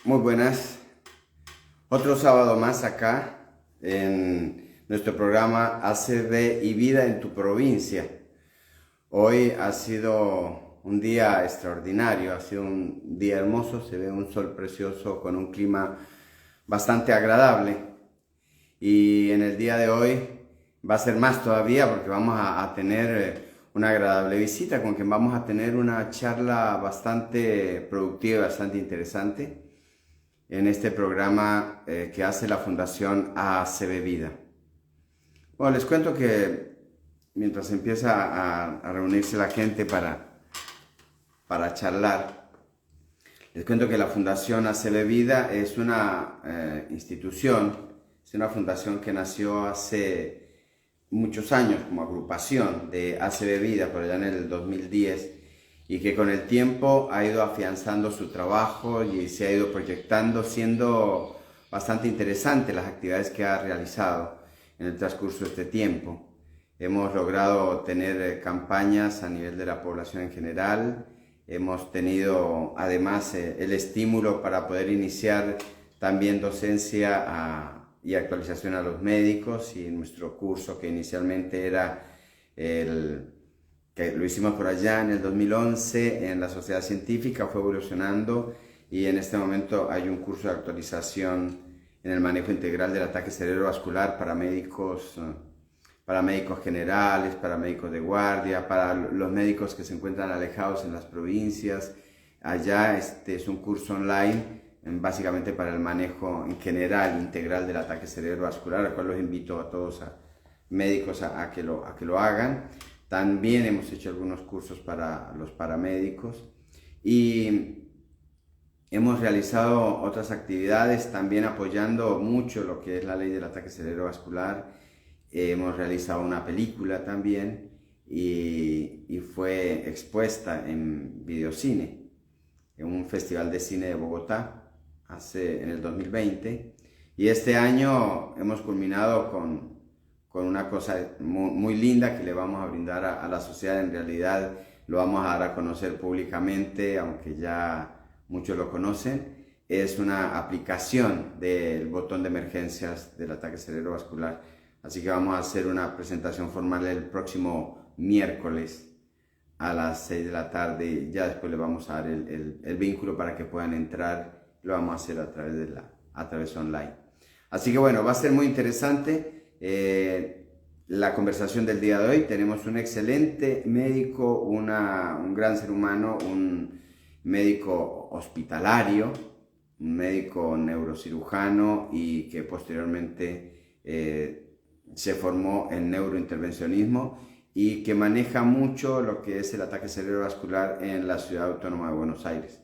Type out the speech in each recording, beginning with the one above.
Muy buenas. Otro sábado más acá en nuestro programa ACB y Vida en tu Provincia. Hoy ha sido un día extraordinario, ha sido un día hermoso, se ve un sol precioso con un clima bastante agradable. Y en el día de hoy va a ser más todavía porque vamos a tener una agradable visita con quien vamos a tener una charla bastante productiva, bastante interesante en este programa que hace la Fundación ACB Vida. Bueno, les cuento que mientras empieza a reunirse la gente para charlar, les cuento que la Fundación ACB Vida es una institución, es una fundación que nació hace muchos años como agrupación de ACB Vida, por allá en el 2010, y que con el tiempo ha ido afianzando su trabajo y se ha ido proyectando, siendo bastante interesante las actividades que ha realizado en el transcurso de este tiempo. Hemos logrado tener campañas a nivel de la población en general, hemos tenido además el estímulo para poder iniciar también docencia y actualización a los médicos, y nuestro curso que inicialmente era que lo hicimos por allá en el 2011 en la Sociedad Científica, fue evolucionando y en este momento hay un curso de actualización en el manejo integral del ataque cerebrovascular para médicos generales, para médicos de guardia, para los médicos que se encuentran alejados en las provincias. Allá es un curso online básicamente para el manejo en general integral del ataque cerebrovascular, al cual los invito a todos médicos a que lo hagan. También hemos hecho algunos cursos para los paramédicos y hemos realizado otras actividades también apoyando mucho lo que es la ley del ataque cerebrovascular. Hemos realizado una película también y fue expuesta en Videocine, en un festival de cine de Bogotá en el 2020, y este año hemos culminado con una cosa muy linda que le vamos a brindar a la sociedad. En realidad lo vamos a dar a conocer públicamente, aunque ya muchos lo conocen. Es una aplicación del botón de emergencias del ataque cerebrovascular. Así que vamos a hacer una presentación formal el próximo miércoles a las 6 de la tarde. Ya después le vamos a dar el vínculo para que puedan entrar. Lo vamos a hacer a través online. Así que bueno, va a ser muy interesante la conversación del día de hoy. Tenemos un excelente médico, un gran ser humano, un médico hospitalario, un médico neurocirujano y que posteriormente se formó en neurointervencionismo y que maneja mucho lo que es el ataque cerebrovascular en la Ciudad Autónoma de Buenos Aires.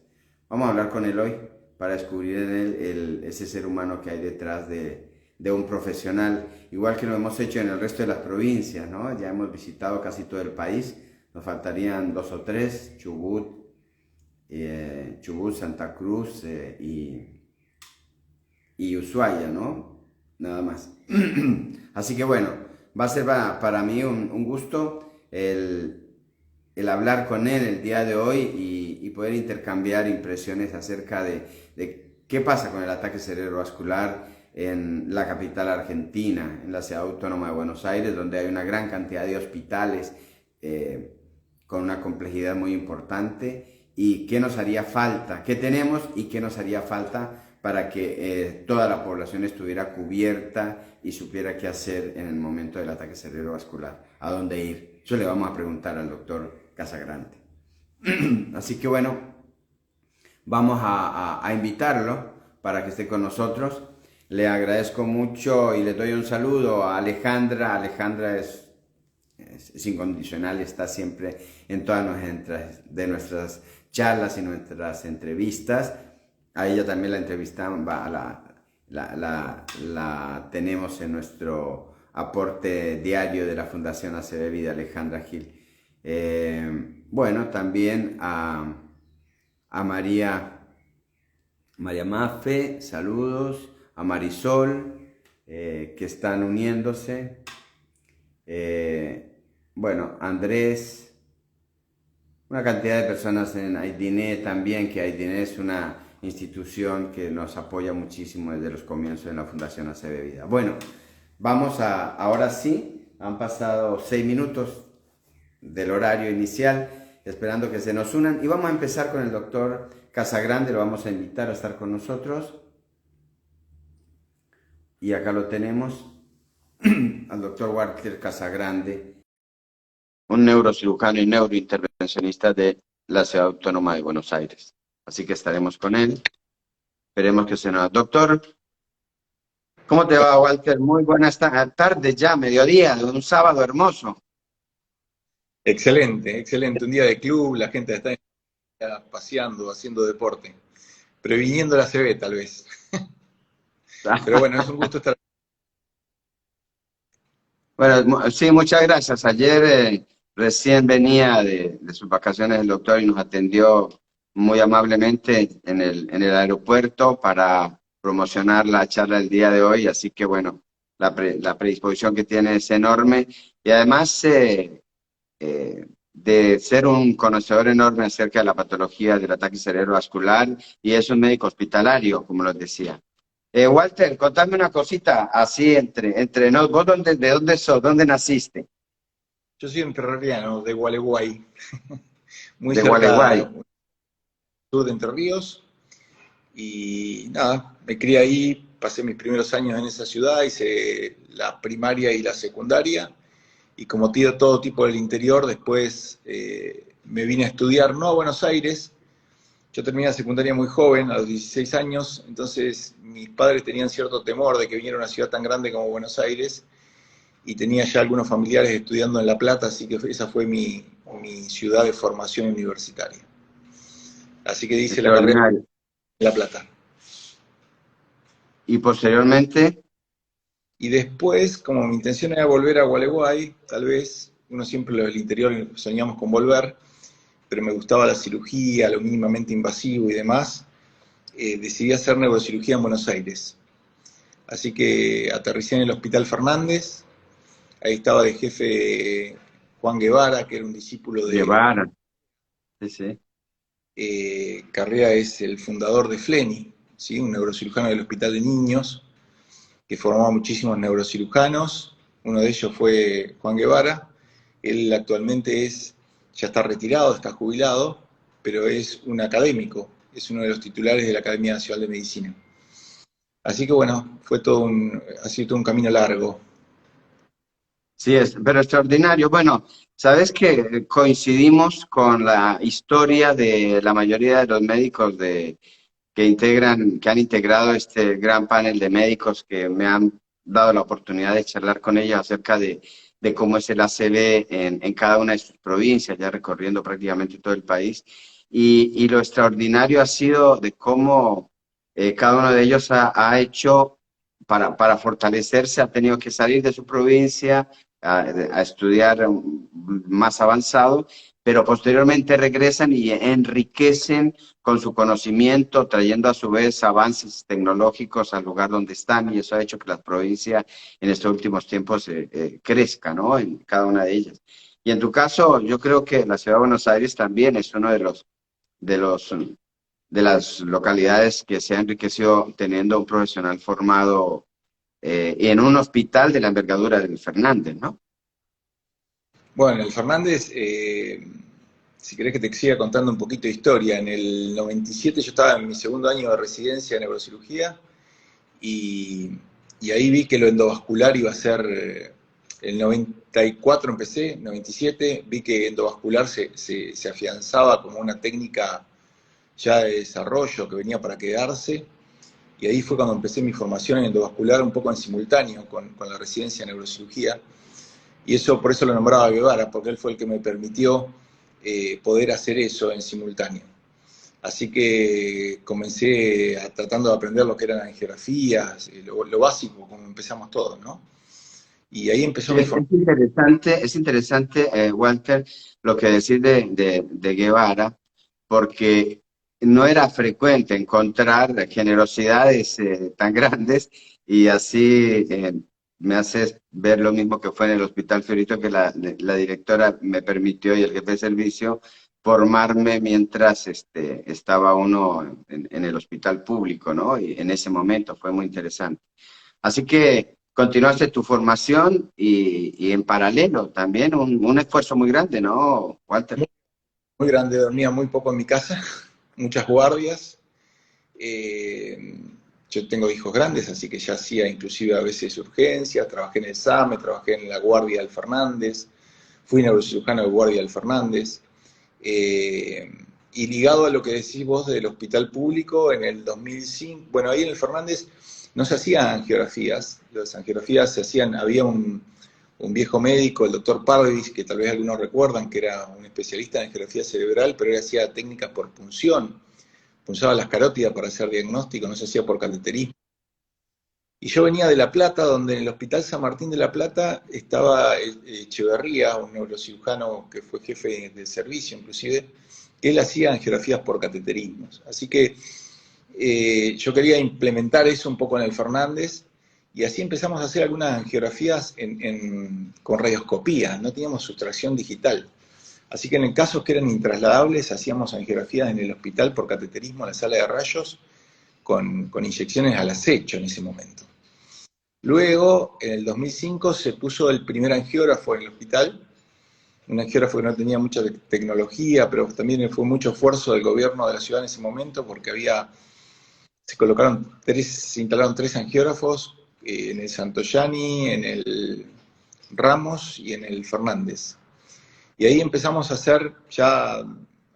Vamos a hablar con él hoy para descubrir en él ese ser humano que hay detrás de un profesional, igual que lo hemos hecho en el resto de las provincias, ¿no? Ya hemos visitado casi todo el país, nos faltarían 2 o 3, Chubut, Santa Cruz y Ushuaia, ¿no? Nada más. Así que bueno, va a ser para mí un gusto el hablar con él el día de hoy y poder intercambiar impresiones acerca de qué pasa con el ataque cerebrovascular en la capital argentina, en la Ciudad Autónoma de Buenos Aires, donde hay una gran cantidad de hospitales con una complejidad muy importante, y qué nos haría falta, qué tenemos y qué nos haría falta para que toda la población estuviera cubierta y supiera qué hacer en el momento del ataque cerebrovascular, a dónde ir. Eso le vamos a preguntar al doctor Casagrande. Así que bueno, vamos a invitarlo para que esté con nosotros. Le agradezco mucho y le doy un saludo a Alejandra. Alejandra es incondicional, está siempre en todas nuestras charlas y nuestras entrevistas. A ella también la entrevistamos, la tenemos en nuestro aporte diario de la Fundación ACB Vida, Alejandra Gil. Bueno, también a María Mafe, saludos, a Marisol, que están uniéndose. Bueno, Andrés, una cantidad de personas en Aidiné también, que Aidiné institución que nos apoya muchísimo desde los comienzos en la Fundación ACB Vida. Bueno, ahora sí, han pasado 6 minutos del horario inicial, esperando que se nos unan, y vamos a empezar con el doctor Casagrande. Lo vamos a invitar a estar con nosotros, y acá lo tenemos, al doctor Walter Casagrande, un neurocirujano y neurointervencionista de la Ciudad Autónoma de Buenos Aires. Así que estaremos con él. Esperemos que se nos... Doctor, ¿cómo te va, Walter? Muy buenas tardes ya, mediodía, de un sábado hermoso. Excelente, excelente. Un día de club, la gente está paseando, haciendo deporte. Previniendo la CB, tal vez. Pero bueno, es un gusto estar. Bueno, sí, muchas gracias. Ayer recién venía de sus vacaciones el doctor y nos atendió muy amablemente en el aeropuerto para promocionar la charla del día de hoy. Así que bueno, la predisposición que tiene es enorme, y además de ser un conocedor enorme acerca de la patología del ataque cerebrovascular, y es un médico hospitalario, como les decía. Walter, contame una cosita así entre nos. ¿Vos de dónde sos? ¿Dónde naciste? Yo soy entrerriano, de Gualeguay, muy De cerca, Gualeguay. sur de Entre Ríos. Y nada, me crié ahí, pasé mis primeros años en esa ciudad, hice la primaria y la secundaria. Y como todo tipo del interior, después me vine a estudiar, no a Buenos Aires. Yo terminé la secundaria muy joven, a los 16 años, entonces mis padres tenían cierto temor de que viniera a una ciudad tan grande como Buenos Aires, y tenía ya algunos familiares estudiando en La Plata, así que esa fue mi ciudad de formación universitaria. Así que hice la carrera Extraordinario. en La Plata. Y posteriormente, Y después, como mi intención era volver a Gualeguay, tal vez, uno siempre lo del interior soñamos con volver, pero me gustaba la cirugía, lo mínimamente invasivo y demás, decidí hacer neurocirugía en Buenos Aires. Así que aterricé en el Hospital Fernández, ahí estaba de jefe Juan Guevara, que era un discípulo de Guevara. Sí, sí. Carrea, es el fundador de FLENI, ¿sí? Un neurocirujano del Hospital de Niños, que formaba muchísimos neurocirujanos. Uno de ellos fue Juan Guevara. Él actualmente ya está retirado, está jubilado, pero es un académico, es uno de los titulares de la Academia Nacional de Medicina. Así que bueno, ha sido todo un camino largo. Sí, pero extraordinario. Bueno, sabes que coincidimos con la historia de la mayoría de los médicos que han integrado este gran panel de médicos, que me han dado la oportunidad de charlar con ellos acerca de cómo es el ACV en cada una de sus provincias, ya recorriendo prácticamente todo el país. Y lo extraordinario ha sido de cómo cada uno de ellos ha hecho para fortalecerse, ha tenido que salir de su provincia a estudiar más avanzado, pero posteriormente regresan y enriquecen con su conocimiento, trayendo a su vez avances tecnológicos al lugar donde están, y eso ha hecho que la provincia en estos últimos tiempos crezca, ¿no? En cada una de ellas. Y en tu caso, yo creo que la ciudad de Buenos Aires también es uno de los, de las localidades que se ha enriquecido teniendo un profesional formado en un hospital de la envergadura del Fernández, ¿no? Bueno, el Fernández, si querés que te siga contando un poquito de historia, en el 97 yo estaba en mi segundo año de residencia de neurocirugía, y, y ahí vi que lo endovascular iba a ser, el 94 empecé, 97, vi que endovascular se afianzaba como una técnica ya de desarrollo que venía para quedarse, y ahí fue cuando empecé mi formación en endovascular un poco en simultáneo con la residencia de neurocirugía. Y eso, por eso lo nombraba Guevara, porque él fue el que me permitió poder hacer eso en simultáneo. Así que comencé tratando de aprender lo que eran angiografías, lo básico, como empezamos todos, ¿no? Y ahí empezó Sí, mi formación. es interesante, Walter, lo que decís de Guevara, porque no era frecuente encontrar generosidades tan grandes, y así me haces ver lo mismo que fue en el Hospital Fiorito, que la directora me permitió, y el jefe de servicio formarme mientras estaba uno en el hospital público, ¿no? Y en ese momento fue muy interesante. Así que continuaste tu formación y en paralelo también un esfuerzo muy grande, ¿no, Walter? Muy, muy grande, dormía muy poco en mi casa, muchas guardias. Eh, yo tengo hijos grandes, así que ya hacía inclusive a veces urgencias, trabajé en el SAME, trabajé en la guardia del Fernández, fui neurocirujano de guardia del Fernández. Eh, y ligado a lo que decís vos del hospital público, en el 2005, bueno, ahí en el Fernández no se hacían angiografías, las angiografías se hacían, había un viejo médico, el doctor Parvis, que tal vez algunos recuerdan, que era un especialista en angiografía cerebral, pero él hacía técnicas por punción, punzaba las carótidas para hacer diagnóstico, no se hacía por cateterismo. Y yo venía de La Plata, donde en el Hospital San Martín de La Plata estaba Echeverría, un neurocirujano que fue jefe del servicio inclusive, que él hacía angiografías por cateterismos. Así que yo quería implementar eso un poco en el Fernández, y así empezamos a hacer algunas angiografías con radioscopía, no teníamos sustracción digital. Así que en casos que eran intrasladables, hacíamos angiografías en el hospital por cateterismo en la sala de rayos, con inyecciones al acecho en ese momento. Luego, en el 2005, se puso el primer angiógrafo en el hospital, un angiógrafo que no tenía mucha tecnología, pero también fue mucho esfuerzo del gobierno de la ciudad en ese momento, porque se instalaron tres angiógrafos, en el Santoyani, en el Ramos y en el Fernández. Y ahí empezamos a hacer, ya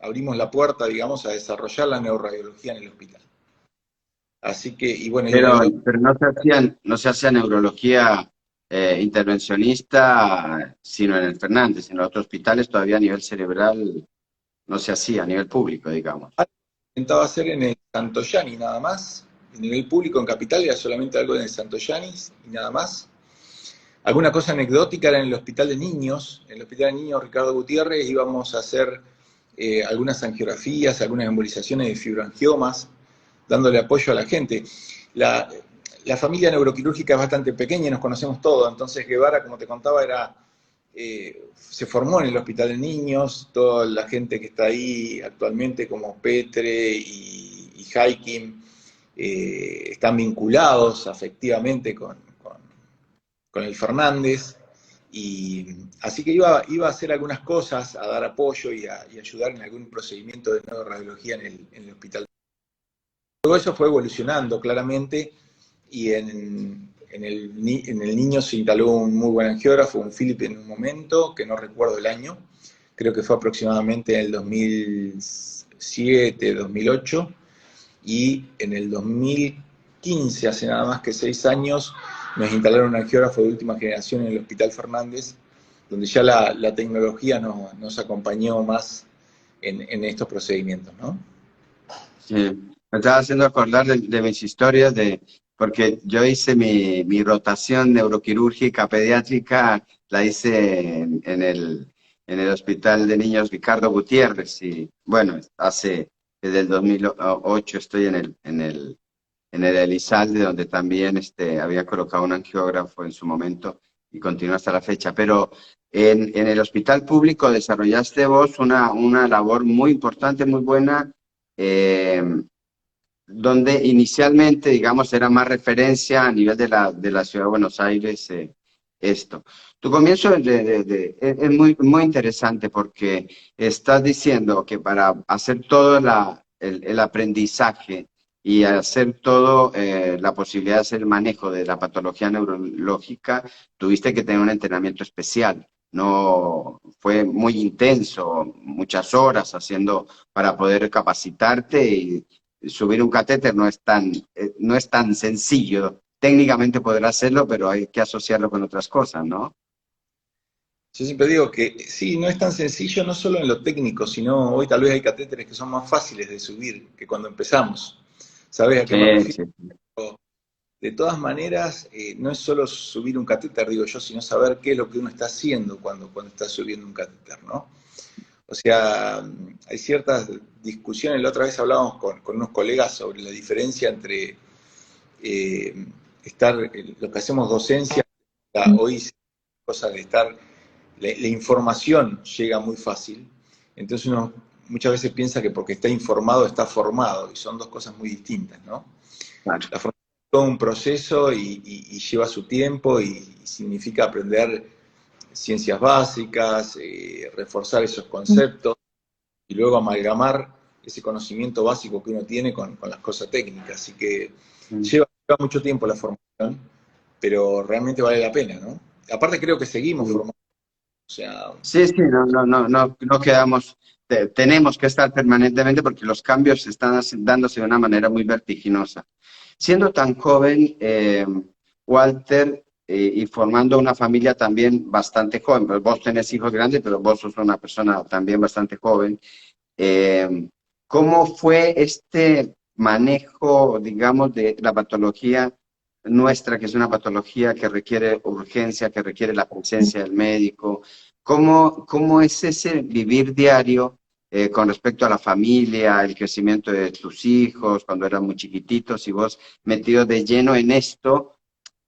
abrimos la puerta, digamos, a desarrollar la neuroradiología en el hospital. Así que, y bueno, y en Pero, el pero no se hacía neurología intervencionista, sino en el Fernández. En los otros hospitales todavía a nivel cerebral no se hacía, a nivel público, digamos. intentaba hacer en el Santoyani nada más. En nivel público en Capital era solamente algo en el Santoyani y nada más. Alguna cosa anecdótica era en el Hospital de Niños. En el Hospital de Niños Ricardo Gutiérrez íbamos a hacer algunas angiografías, algunas embolizaciones de fibroangiomas, dándole apoyo a la gente. La, la familia neuroquirúrgica es bastante pequeña y nos conocemos todos, entonces Guevara, como te contaba, se formó en el Hospital de Niños, toda la gente que está ahí actualmente, como Petre y Haikim, están vinculados afectivamente con el Fernández, y así que iba a hacer algunas cosas, a dar apoyo y ayudar en algún procedimiento de neuroradiología en el hospital. Todo eso fue evolucionando claramente, y en el niño se instaló un muy buen angiógrafo, un Philip en un momento, que no recuerdo el año, creo que fue aproximadamente en el 2007, 2008, y en el 2015, hace nada más que 6 años, nos instalaron un angiógrafo de última generación en el Hospital Fernández, donde ya la tecnología nos acompañó más en estos procedimientos, ¿no? Sí. Me estaba haciendo acordar de mis historias, porque yo hice mi rotación neuroquirúrgica pediátrica, la hice en el Hospital de Niños Ricardo Gutiérrez, y bueno, desde el 2008 estoy en el Elizalde, donde también había colocado un angiógrafo en su momento y continúa hasta la fecha. Pero en el hospital público desarrollaste vos una labor muy importante, muy buena, eh, donde inicialmente, digamos, era más referencia a nivel de la ciudad de Buenos Aires, esto. Tu comienzo es muy, muy interesante, porque estás diciendo que para hacer todo el aprendizaje y hacer todo la posibilidad de hacer el manejo de la patología neurológica, tuviste que tener un entrenamiento especial. No fue muy intenso, muchas horas haciendo para poder capacitarte, y subir un catéter no es tan sencillo. Técnicamente podrá hacerlo, pero hay que asociarlo con otras cosas, ¿no? Yo siempre digo que sí, no es tan sencillo, no solo en lo técnico, sino hoy tal vez hay catéteres que son más fáciles de subir que cuando empezamos. ¿Sabes a qué me Sí, refiero? sí. De todas maneras, no es solo subir un catéter, digo yo, sino saber qué es lo que uno está haciendo cuando está subiendo un catéter, ¿no? O sea, hay ciertas discusiones. La otra vez hablábamos con unos colegas sobre la diferencia entre eh, lo que hacemos docencia, hoy cosa de estar, la información llega muy fácil, entonces uno muchas veces piensa que porque está informado está formado, y son dos cosas muy distintas, ¿no? Claro. La formación es todo un proceso y lleva su tiempo y significa aprender ciencias básicas, reforzar esos conceptos y luego amalgamar ese conocimiento básico que uno tiene con las cosas técnicas. Así que lleva mucho tiempo la formación, pero realmente vale la pena, ¿no? Aparte creo que seguimos formando, o sea, Sí, sí, no quedamos, tenemos que estar permanentemente porque los cambios están dándose de una manera muy vertiginosa. Siendo tan joven, Walter, y formando una familia también bastante joven, pues vos tenés hijos grandes, pero vos sos una persona también bastante joven, ¿cómo fue este manejo, digamos, de la patología nuestra, que es una patología que requiere urgencia, que requiere la presencia del médico? ¿Cómo es ese vivir diario con respecto a la familia, el crecimiento de tus hijos cuando eran muy chiquititos y vos metido de lleno en esto?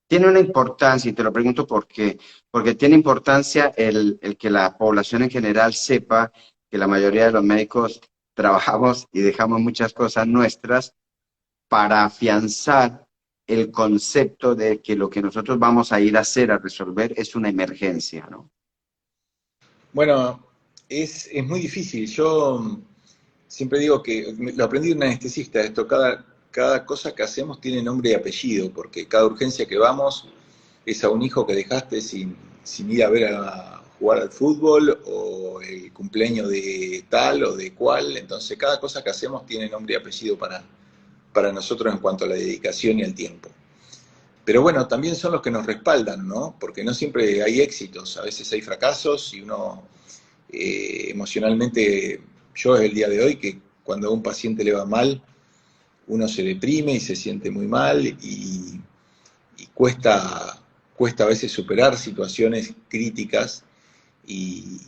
Tiene una importancia, y te lo pregunto por qué. Porque tiene importancia el que la población en general sepa que la mayoría de los médicos trabajamos y dejamos muchas cosas nuestras para afianzar el concepto de que lo que nosotros vamos a ir a hacer, a resolver, es una emergencia, ¿no? bueno, es muy difícil. Yo siempre digo que, lo aprendí de un anestesista, esto, cada cosa que hacemos tiene nombre y apellido, porque cada urgencia que vamos es a un hijo que dejaste sin ir a ver a jugar al fútbol, o el cumpleaños de tal o de cual. Entonces cada cosa que hacemos tiene nombre y apellido para nosotros en cuanto a la dedicación y al tiempo. Pero bueno, también son los que nos respaldan, ¿no? Porque no siempre hay éxitos, a veces hay fracasos y uno emocionalmente, yo es el día de hoy que cuando a un paciente le va mal, uno se deprime y se siente muy mal y cuesta a veces superar situaciones críticas, y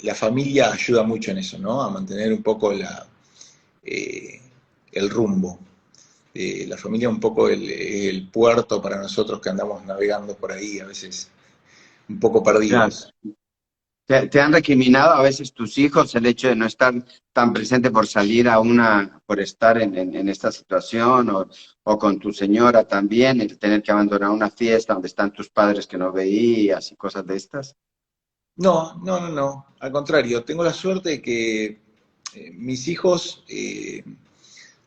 la familia ayuda mucho en eso, ¿no? A mantener un poco eh, el rumbo. La familia un poco el puerto para nosotros que andamos navegando por ahí, a veces un poco Claro. perdidos. ¿Te han recriminado a veces tus hijos el hecho de no estar tan presente por salir por estar en esta situación o con tu señora también, el tener que abandonar una fiesta donde están tus padres que no veías y cosas de estas? No. Al contrario, tengo la suerte de que mis hijos,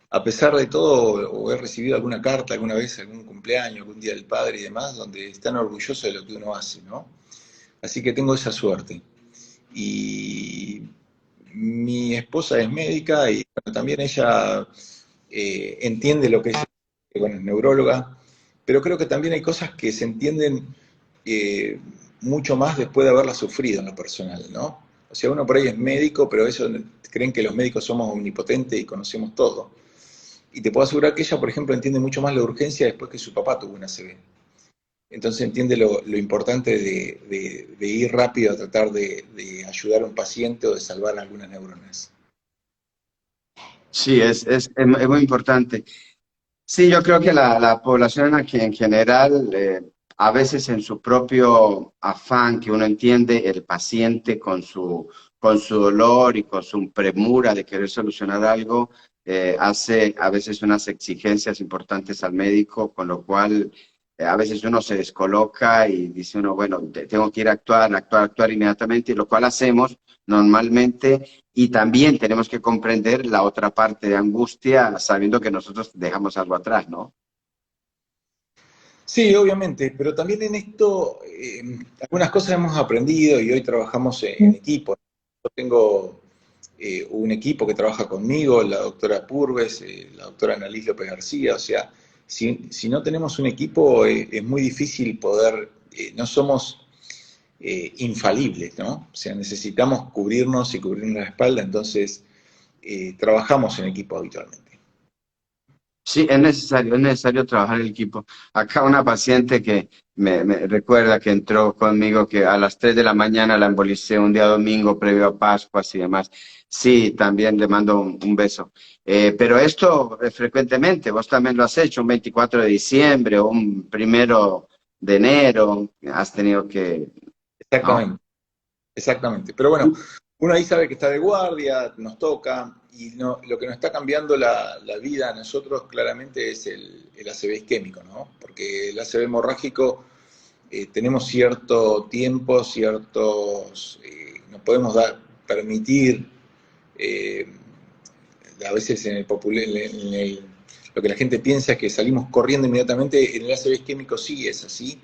a pesar de todo, o he recibido alguna carta alguna vez, algún cumpleaños, algún día del padre y demás, donde están orgullosos de lo que uno hace, ¿no? Así que tengo esa suerte. Y mi esposa es médica y bueno, también ella entiende lo que es, bueno, es neuróloga, pero creo que también hay cosas que se entienden eh, mucho más después de haberlas sufrido en lo personal, ¿no? O sea, uno por ahí es médico, pero eso creen que los médicos somos omnipotentes y conocemos todo. Y te puedo asegurar que ella, por ejemplo, entiende mucho más la urgencia después que su papá tuvo una ACV. Entonces entiende lo importante de ir rápido a tratar de ayudar a un paciente o de salvar algunas neuronas. Sí, es muy importante. Sí, yo creo que la población aquí en general, a veces en su propio afán, que uno entiende el paciente con su dolor y con su premura de querer solucionar algo, hace a veces unas exigencias importantes al médico, con lo cual a veces uno se descoloca y dice uno, bueno, tengo que ir a actuar inmediatamente, y lo cual hacemos normalmente, y también tenemos que comprender la otra parte de angustia, sabiendo que nosotros dejamos algo atrás, ¿no? Sí, obviamente, pero también en esto algunas cosas hemos aprendido y hoy trabajamos en equipo. Yo tengo un equipo que trabaja conmigo, la doctora Purves, la doctora Annalise López García. O sea, si no tenemos un equipo es muy difícil poder, no somos infalibles, ¿no? O sea, necesitamos cubrirnos y cubrirnos la espalda, entonces trabajamos en equipo habitualmente. Sí, es necesario trabajar el equipo. Acá una paciente que me recuerda que entró conmigo que a las 3 de la mañana la embolicé un día domingo previo a Pascuas y demás. Sí, también le mando un beso. Pero esto frecuentemente, vos también lo has hecho, un 24 de diciembre o un 1 de enero, has tenido que, ¿no? Exactamente, exactamente. Pero bueno, uno ahí sabe que está de guardia, nos toca, y lo que nos está cambiando la vida a nosotros claramente es el ACV isquémico, ¿no? Porque el ACV hemorrágico tenemos cierto tiempo, nos podemos permitir, eh, a veces lo que la gente piensa es que salimos corriendo inmediatamente, en el ACV isquémico sí es así.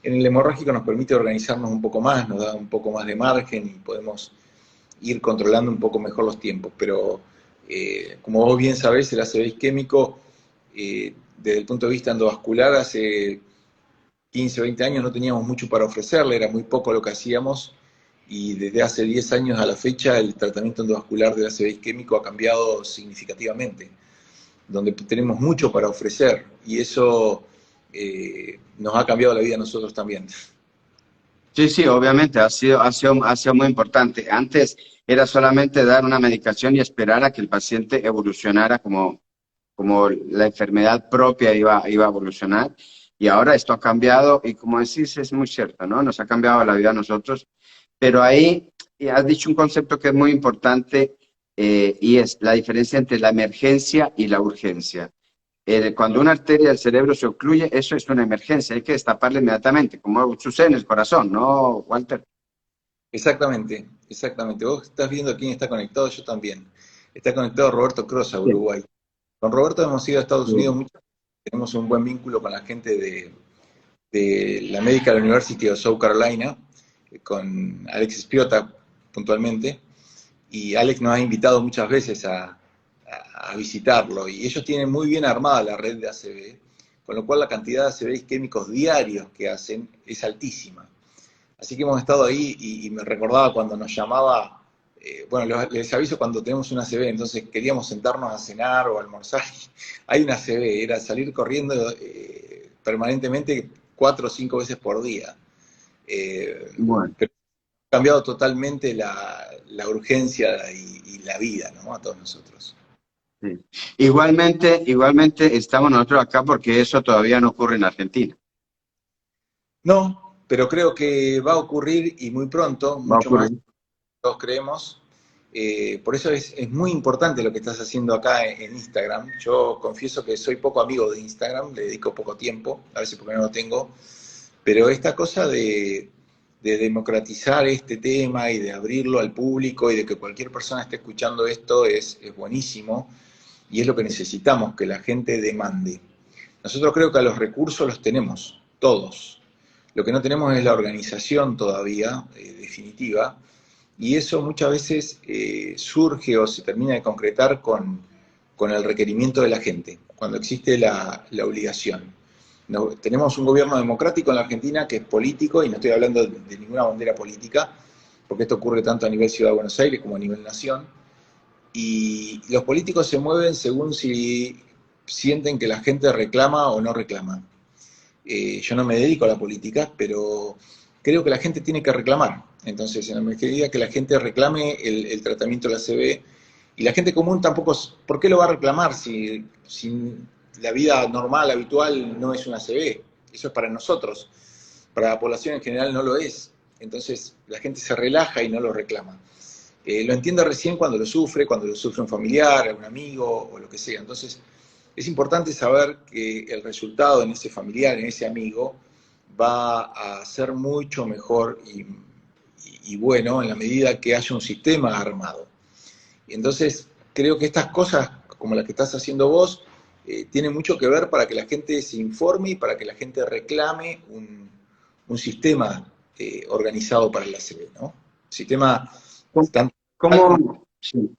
En el hemorrágico nos permite organizarnos un poco más, nos da un poco más de margen y podemos ir controlando un poco mejor los tiempos. Pero como vos bien sabés, el ACV isquémico, desde el punto de vista endovascular, hace 15 o 20 años no teníamos mucho para ofrecerle, era muy poco lo que hacíamos, y desde hace 10 años a la fecha el tratamiento endovascular del ACV isquémico ha cambiado significativamente, donde tenemos mucho para ofrecer, y eso nos ha cambiado la vida a nosotros también. Sí, sí, obviamente ha sido muy importante. Antes era solamente dar una medicación y esperar a que el paciente evolucionara como la enfermedad propia iba a evolucionar. Y ahora esto ha cambiado y como decís, es muy cierto, ¿no? Nos ha cambiado la vida a nosotros. Pero ahí has dicho un concepto que es muy importante y es la diferencia entre la emergencia y la urgencia. Cuando una arteria del cerebro se ocluye, eso es una emergencia, hay que destaparla inmediatamente, como sucede en el corazón, ¿no, Walter? Exactamente, exactamente. Vos estás viendo quién está conectado, yo también. Está conectado Roberto Cross a Sí, Uruguay. Con Roberto hemos ido a Estados Unidos sí. mucho, tenemos un buen vínculo con la gente de la Medical University of South Carolina, con Alex Spiota puntualmente, y Alex nos ha invitado muchas veces a visitarlo, y ellos tienen muy bien armada la red de ACV, con lo cual la cantidad de ACV isquémicos diarios que hacen es altísima. Así que hemos estado ahí y me recordaba cuando nos llamaba, bueno, les aviso cuando tenemos una ACV, entonces queríamos sentarnos a cenar o a almorzar. Hay una ACV, era salir corriendo permanentemente 4 o 5 veces por día. Bueno. Pero ha cambiado totalmente la urgencia y la vida, ¿no? A todos nosotros. Sí. Igualmente estamos nosotros acá porque eso todavía no ocurre en Argentina. No, pero creo que va a ocurrir y muy pronto, Va a mucho más ocurrir. todos creemos. Por eso es muy importante lo que estás haciendo acá en Instagram. Yo confieso que soy poco amigo de Instagram, le dedico poco tiempo, a veces porque no lo tengo, pero esta cosa de democratizar este tema y de abrirlo al público y de que cualquier persona esté escuchando esto es buenísimo, y es lo que necesitamos, que la gente demande. Nosotros creo que a los recursos los tenemos, todos. Lo que no tenemos es la organización todavía, definitiva, y eso muchas veces surge o se termina de concretar con el requerimiento de la gente, cuando existe la obligación. No, tenemos un gobierno democrático en la Argentina que es político, y no estoy hablando de ninguna bandera política, porque esto ocurre tanto a nivel Ciudad de Buenos Aires como a nivel nación, y los políticos se mueven según si sienten que la gente reclama o no reclama. Yo no me dedico a la política, pero creo que la gente tiene que reclamar. Entonces, en la medida que la gente reclame el tratamiento de la ACV, y la gente común tampoco, ¿por qué lo va a reclamar si la vida normal, habitual, no es una ACV? Eso es para nosotros. Para la población en general no lo es. Entonces, la gente se relaja y no lo reclama. Lo entiende recién cuando lo sufre un familiar, un amigo o lo que sea. Entonces, es importante saber que el resultado en ese familiar, en ese amigo, va a ser mucho mejor y bueno en la medida que haya un sistema armado. Y entonces, creo que estas cosas, como las que estás haciendo vos, tienen mucho que ver para que la gente se informe y para que la gente reclame un sistema organizado para el ACV, ¿no? Sistema tanto como... Sí.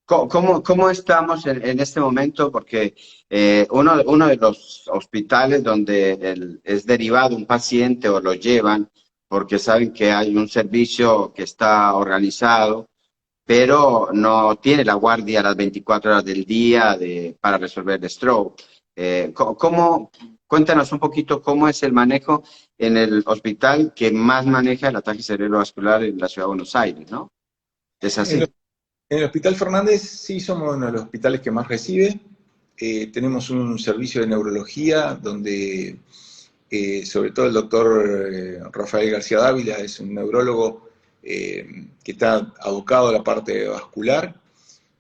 ¿Cómo estamos en este momento? Porque uno de los hospitales donde es derivado un paciente o lo llevan porque saben que hay un servicio que está organizado, pero no tiene la guardia a las 24 horas del día para resolver el stroke. Cuéntanos un poquito cómo es el manejo en el hospital que más maneja el ataque cerebrovascular en la ciudad de Buenos Aires, ¿no? ¿Es En así? el Hospital Fernández sí somos uno de los hospitales que más recibe. Tenemos un servicio de neurología donde sobre todo el doctor Rafael García Dávila es un neurólogo que está abocado a la parte vascular,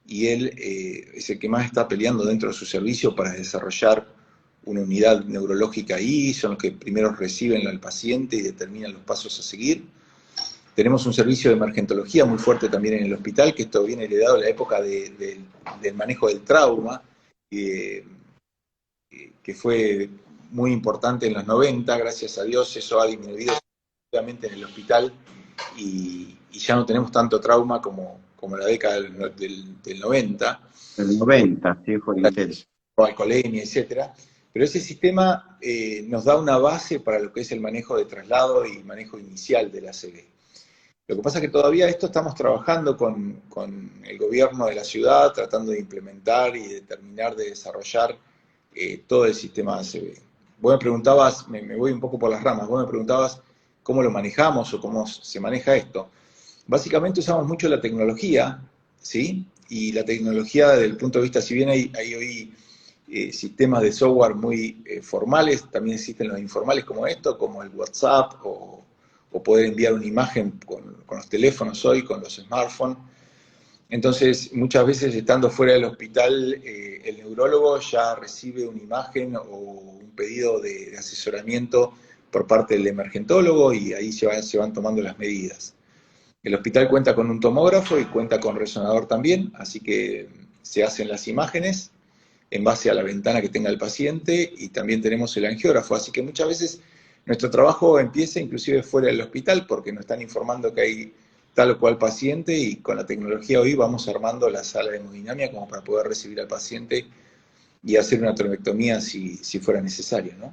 y él es el que más está peleando dentro de su servicio para desarrollar una unidad neurológica ahí, son los que primero reciben al paciente y determinan los pasos a seguir. Tenemos un servicio de emergentología muy fuerte también en el hospital, que esto viene heredado de la época del manejo del trauma, que fue muy importante en los 90, gracias a Dios eso ha disminuido significativamente en el hospital y ya no tenemos tanto trauma como la década del 90. El 90, sí, fue intenso. Alcoholemia, etcétera. Pero ese sistema nos da una base para lo que es el manejo de traslado y manejo inicial del ACV. Lo que pasa es que todavía esto estamos trabajando con el gobierno de la ciudad, tratando de implementar y de terminar de desarrollar todo el sistema ACV. Vos me preguntabas, me voy un poco por las ramas, vos me preguntabas cómo lo manejamos o cómo se maneja esto. Básicamente usamos mucho la tecnología, ¿sí? Y la tecnología desde el punto de vista, si bien hay hoy sistemas de software muy formales, también existen los informales como esto, como el WhatsApp o poder enviar una imagen con los teléfonos hoy, con los smartphones. Entonces, muchas veces estando fuera del hospital, el neurólogo ya recibe una imagen o un pedido de asesoramiento por parte del emergentólogo y ahí se van tomando las medidas. El hospital cuenta con un tomógrafo y cuenta con resonador también, así que se hacen las imágenes en base a la ventana que tenga el paciente y también tenemos el angiógrafo, así que muchas veces nuestro trabajo empieza inclusive fuera del hospital porque nos están informando que hay tal o cual paciente y con la tecnología hoy vamos armando la sala de hemodinamia como para poder recibir al paciente y hacer una trombectomía si fuera necesario, ¿no?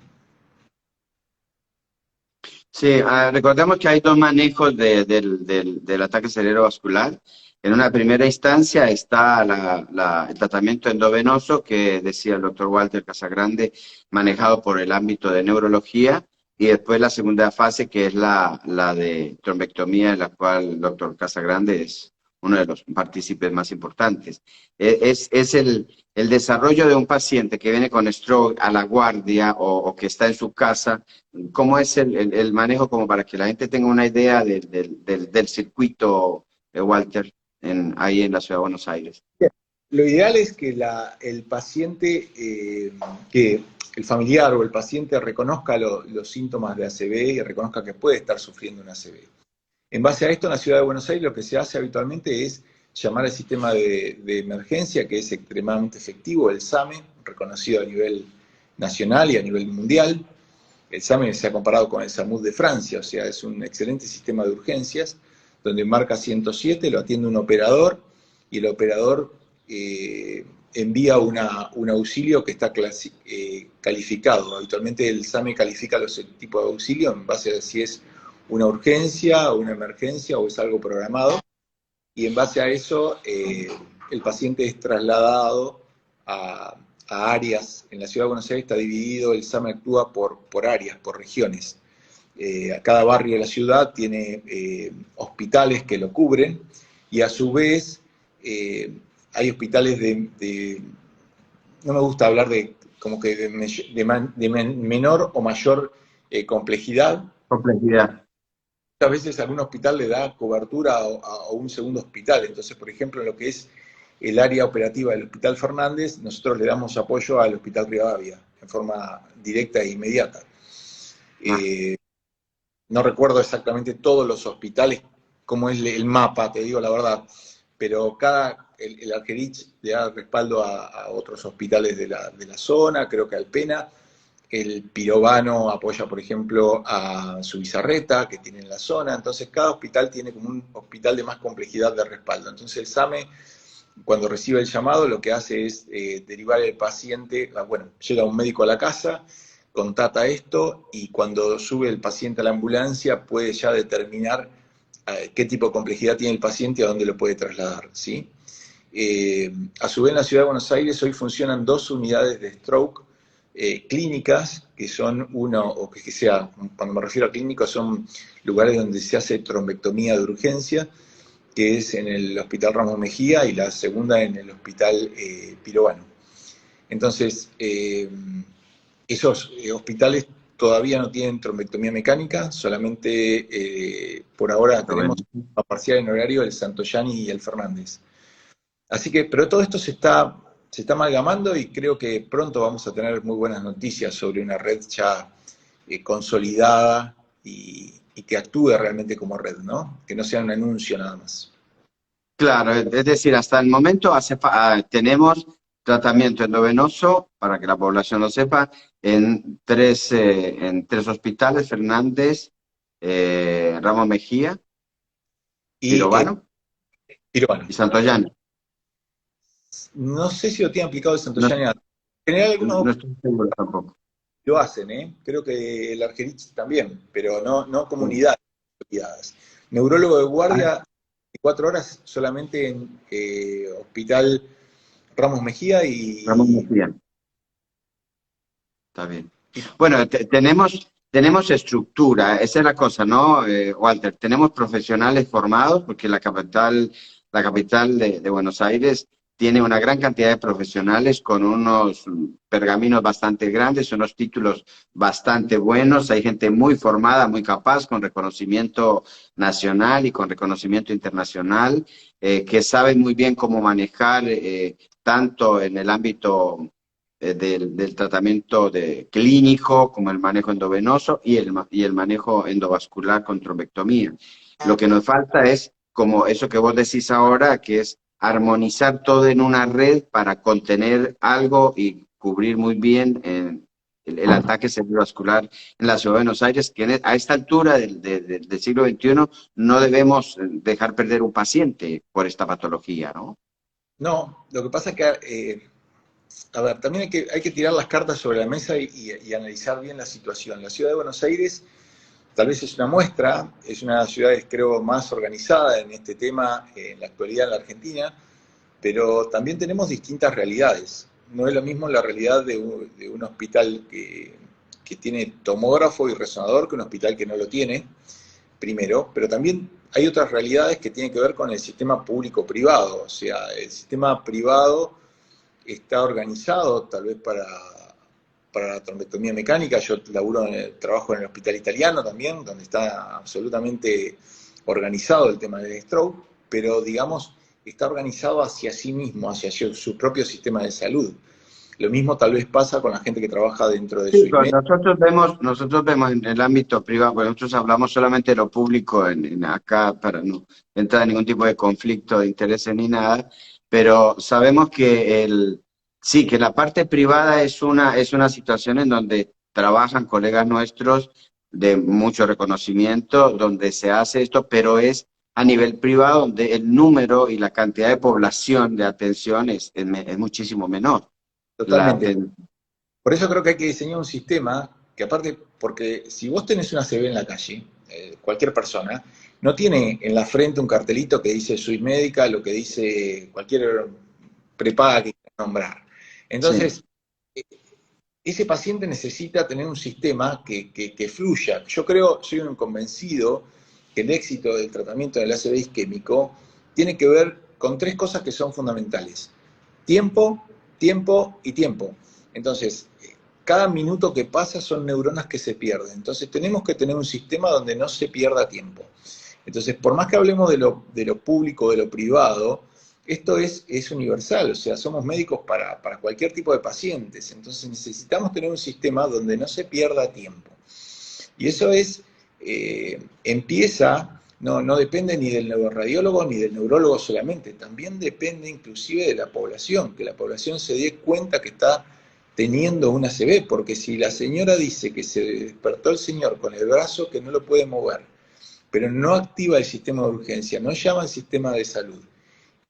Sí, recordemos que hay dos manejos del ataque cerebrovascular. En una primera instancia está el tratamiento endovenoso que decía el doctor Walter Casagrande, manejado por el ámbito de neurología, y después la segunda fase que es la de trombectomía, en la cual el doctor Casagrande es uno de los partícipes más importantes. Es el desarrollo de un paciente que viene con stroke a la guardia o que está en su casa. ¿Cómo es el manejo como para que la gente tenga una idea del circuito, Walter, ahí en la ciudad de Buenos Aires? Lo ideal es que el paciente, que el familiar o el paciente reconozca los síntomas de ACV y reconozca que puede estar sufriendo un ACV. En base a esto, en la ciudad de Buenos Aires lo que se hace habitualmente es llamar al sistema de emergencia, que es extremadamente efectivo, el SAME, reconocido a nivel nacional y a nivel mundial. El SAME se ha comparado con el SAMUD de Francia, o sea, es un excelente sistema de urgencias, donde marca 107, lo atiende un operador, y el operador envía un auxilio que está calificado. Habitualmente el SAME califica los tipos de auxilio en base a si es una urgencia, una emergencia o es algo programado, y en base a eso el paciente es trasladado a áreas. En la ciudad de Buenos Aires está dividido, el SAME actúa por áreas, por regiones. A cada barrio de la ciudad tiene hospitales que lo cubren, y a su vez hay hospitales no me gusta hablar de como que de menor o mayor complejidad. Complejidad. Muchas veces algún hospital le da cobertura a un segundo hospital. Entonces, por ejemplo, en lo que es el área operativa del Hospital Fernández, nosotros le damos apoyo al Hospital Rivadavia en forma directa e inmediata. No recuerdo exactamente todos los hospitales, cómo es el mapa, te digo la verdad, pero el Argerich le da respaldo a otros hospitales de la zona, creo que Alpena. El Pirovano apoya, por ejemplo, a Subizarreta, que tiene en la zona. Entonces, cada hospital tiene como un hospital de más complejidad de respaldo. Entonces, el SAME, cuando recibe el llamado, lo que hace es derivar el paciente, llega un médico a la casa, contata esto, y cuando sube el paciente a la ambulancia, puede ya determinar qué tipo de complejidad tiene el paciente y a dónde lo puede trasladar, ¿sí? A su vez, en la ciudad de Buenos Aires hoy funcionan 2 unidades de stroke clínicas, que son cuando me refiero a clínicos, son lugares donde se hace trombectomía de urgencia, que es en el Hospital Ramos Mejía y la segunda en el Hospital Pirovano. Entonces, esos hospitales todavía no tienen trombectomía mecánica, solamente por ahora Pero bueno. tenemos a parcial en horario el Santoyani y el Fernández. Así que, pero todo esto se está amalgamando y creo que pronto vamos a tener muy buenas noticias sobre una red ya consolidada y que actúe realmente como red, ¿no? Que no sea un anuncio nada más. Claro, es decir, hasta el momento tenemos tratamiento endovenoso, para que la población lo sepa, en tres hospitales: Fernández, Ramos Mejía, Y Pirovano Piruano, y Santoyana. no sé si lo tiene aplicado el No, Santoyani. En general algunos no estoy seguro tampoco. lo hacen, ¿eh? Creo que el Argerich también, pero no Sí. comunidades asociadas. Neurólogo de Ah, guardia, 4 horas solamente en Hospital Ramos Mejía Ramos Mejía, está bien. y Bueno, tenemos estructura, esa es la cosa, ¿no, Walter? Tenemos profesionales formados, porque la capital de Buenos Aires tiene una gran cantidad de profesionales con unos pergaminos bastante grandes, unos títulos bastante buenos. Hay gente muy formada, muy capaz, con reconocimiento nacional y con reconocimiento internacional, que sabe muy bien cómo manejar tanto en el ámbito del tratamiento clínico, como el manejo endovenoso y el manejo endovascular con trombectomía. Lo que nos falta es, como eso que vos decís ahora, que es armonizar todo en una red para contener algo y cubrir muy bien el ataque cerebrovascular en la ciudad de Buenos Aires, que a esta altura del siglo XXI no debemos dejar perder un paciente por esta patología, ¿no? no, lo que pasa es que, a ver, también hay que tirar las cartas sobre la mesa y analizar bien la situación. La ciudad de Buenos Aires tal vez es una muestra, es una de las ciudades, creo, más organizada en este tema en la actualidad en la Argentina, pero también tenemos distintas realidades. No es lo mismo la realidad de un hospital que tiene tomógrafo y resonador que un hospital que no lo tiene, primero, pero también hay otras realidades que tienen que ver con el sistema público-privado. O sea, el sistema privado está organizado tal vez para la trombectomía mecánica. Yo trabajo en el hospital italiano también, donde está absolutamente organizado el tema del stroke, pero digamos, está organizado hacia sí mismo, hacia su propio sistema de salud. Lo mismo tal vez pasa con la gente que trabaja dentro de Sí, su IMED. nosotros vemos en el ámbito privado, pues nosotros hablamos solamente de lo público en acá para no entrar en ningún tipo de conflicto de intereses ni nada, pero sabemos que sí, que la parte privada es una situación en donde trabajan colegas nuestros de mucho reconocimiento, donde se hace esto, pero es a nivel privado, donde el número y la cantidad de población de atención es muchísimo menor. La Totalmente. aten- Por eso creo que hay que diseñar un sistema que aparte, porque si vos tenés una CB en la calle, cualquier persona, no tiene en la frente un cartelito que dice soy médica, lo que dice cualquier prepaga que quieras nombrar. sí. Entonces, eh, ese paciente necesita tener un sistema que fluya. Yo creo, soy un convencido que el éxito del tratamiento del ACV isquémico tiene que ver con tres cosas que son fundamentales. Tiempo, tiempo y tiempo. Entonces, cada minuto que pasa son neuronas que se pierden. Entonces, tenemos que tener un sistema donde no se pierda tiempo. Entonces, por más que hablemos de lo público, de lo privado, esto es universal, o sea, somos médicos para cualquier tipo de pacientes, entonces necesitamos tener un sistema donde no se pierda tiempo. Y eso empieza, no depende ni del neuroradiólogo ni del neurólogo solamente, también depende inclusive de la población, que la población se dé cuenta que está teniendo una ACV, porque si la señora dice que se despertó el señor con el brazo que no lo puede mover, pero no activa el sistema de urgencia, no llama al sistema de salud,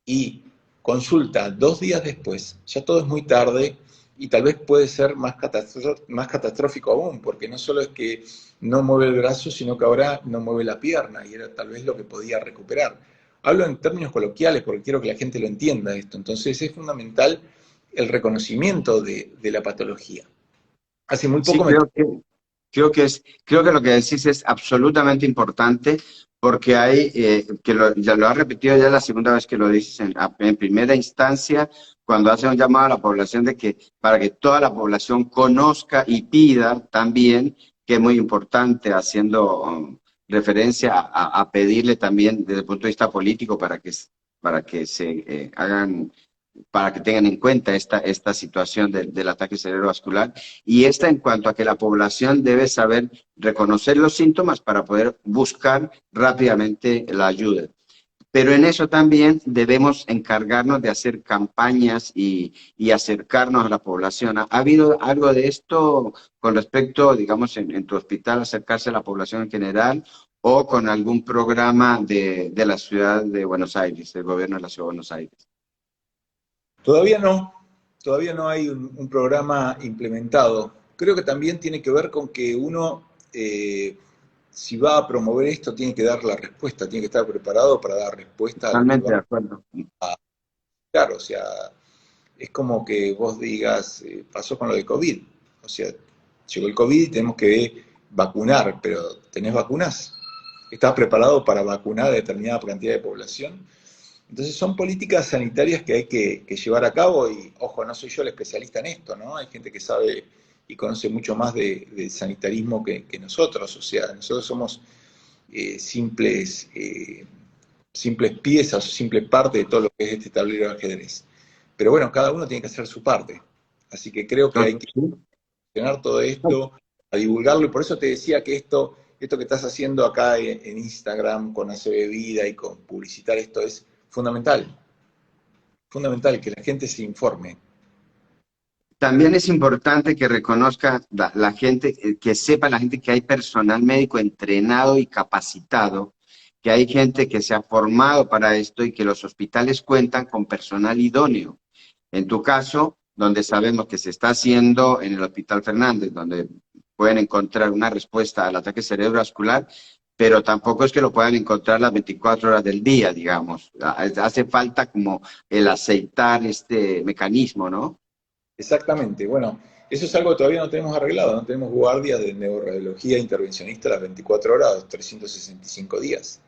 y consulta 2 días después, ya todo es muy tarde y tal vez puede ser más catastrófico aún, porque no solo es que no mueve el brazo, sino que ahora no mueve la pierna y era tal vez lo que podía recuperar. Hablo en términos coloquiales porque quiero que la gente lo entienda esto. Entonces es fundamental el reconocimiento de la patología. Hace muy Sí, poco me... creo que lo que decís es absolutamente importante, porque ya lo has repetido ya la segunda vez que lo dices en primera instancia, cuando hace un llamado a la población para que toda la población conozca y pida también que es muy importante, haciendo referencia a pedirle también desde el punto de vista político para que se hagan, para que tengan en cuenta esta situación del ataque cerebrovascular. Y esta en cuanto a que la población debe saber reconocer los síntomas para poder buscar rápidamente la ayuda. Pero en eso también debemos encargarnos de hacer campañas y acercarnos a la población. ¿Ha habido algo de esto con respecto, digamos, en tu hospital, acercarse a la población en general o con algún programa de la ciudad de Buenos Aires, del gobierno de la ciudad de Buenos Aires? Todavía no hay un programa implementado. Creo que también tiene que ver con que uno, si va a promover esto, tiene que dar la respuesta, tiene que estar preparado para dar respuesta a lo que Totalmente va de acuerdo. a dar. O sea, es como que vos digas, pasó con lo de COVID. O sea, llegó el COVID y tenemos que vacunar, pero ¿tenés vacunas? ¿Estás preparado para vacunar a determinada cantidad de población? Entonces son políticas sanitarias que hay que llevar a cabo y, ojo, no soy yo el especialista en esto, ¿no? Hay gente que sabe y conoce mucho más de sanitarismo que nosotros, o sea, nosotros somos simples piezas o simple parte de todo lo que es este tablero de ajedrez. Pero bueno, cada uno tiene que hacer su parte. Así que creo que hay que gestionar todo esto, a divulgarlo, y por eso te decía que esto que estás haciendo acá en Instagram con ACB Vida y con publicitar esto es fundamental que la gente se informe. También es importante que reconozca la gente, que sepa la gente que hay personal médico entrenado y capacitado, que hay gente que se ha formado para esto y que los hospitales cuentan con personal idóneo. En tu caso, donde sabemos que se está haciendo en el Hospital Fernández, donde pueden encontrar una respuesta al ataque cerebrovascular, pero tampoco es que lo puedan encontrar las 24 horas del día, digamos. Hace falta como el aceitar este mecanismo, ¿no? Exactamente, bueno, eso es algo que todavía no tenemos arreglado, no tenemos guardias de neuroradiología intervencionista las 24 horas, los 365 días.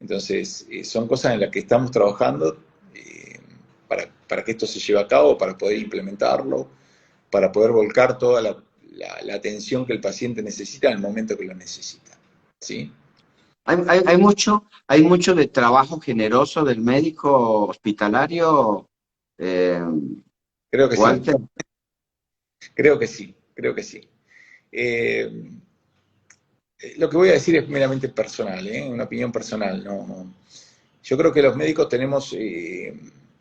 Entonces, son cosas en las que estamos trabajando para que esto se lleve a cabo, para poder implementarlo, para poder volcar toda la atención que el paciente necesita en el momento que lo necesita. ¿Sí? Hay mucho de trabajo generoso del médico hospitalario, eh, Creo que sí, Walter. creo que sí. Lo que voy a decir es meramente personal, una opinión personal. No. Yo creo que los médicos tenemos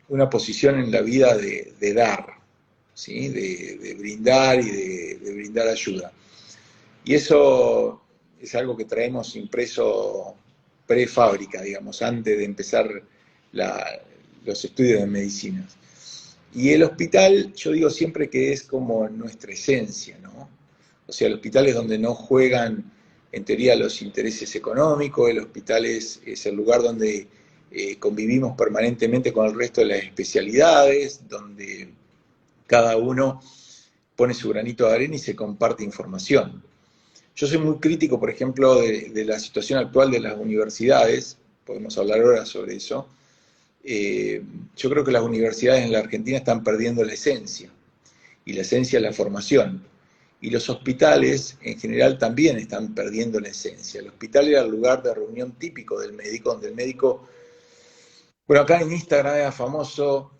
una posición en la vida de dar, ¿sí? De brindar y de brindar ayuda. Y eso es algo que traemos impreso prefábrica, digamos, antes de empezar los estudios de medicina. Y el hospital, yo digo siempre que es como nuestra esencia, ¿no? O sea, el hospital es donde no juegan, en teoría, los intereses económicos, el hospital es el lugar donde convivimos permanentemente con el resto de las especialidades, donde cada uno pone su granito de arena y se comparte información. Yo soy muy crítico, por ejemplo, de la situación actual de las universidades, podemos hablar ahora sobre eso. Yo creo que las universidades en la Argentina están perdiendo la esencia, y la esencia es la formación. Y los hospitales en general también están perdiendo la esencia. El hospital era el lugar de reunión típico del médico, donde el médico, bueno, acá en Instagram era famoso,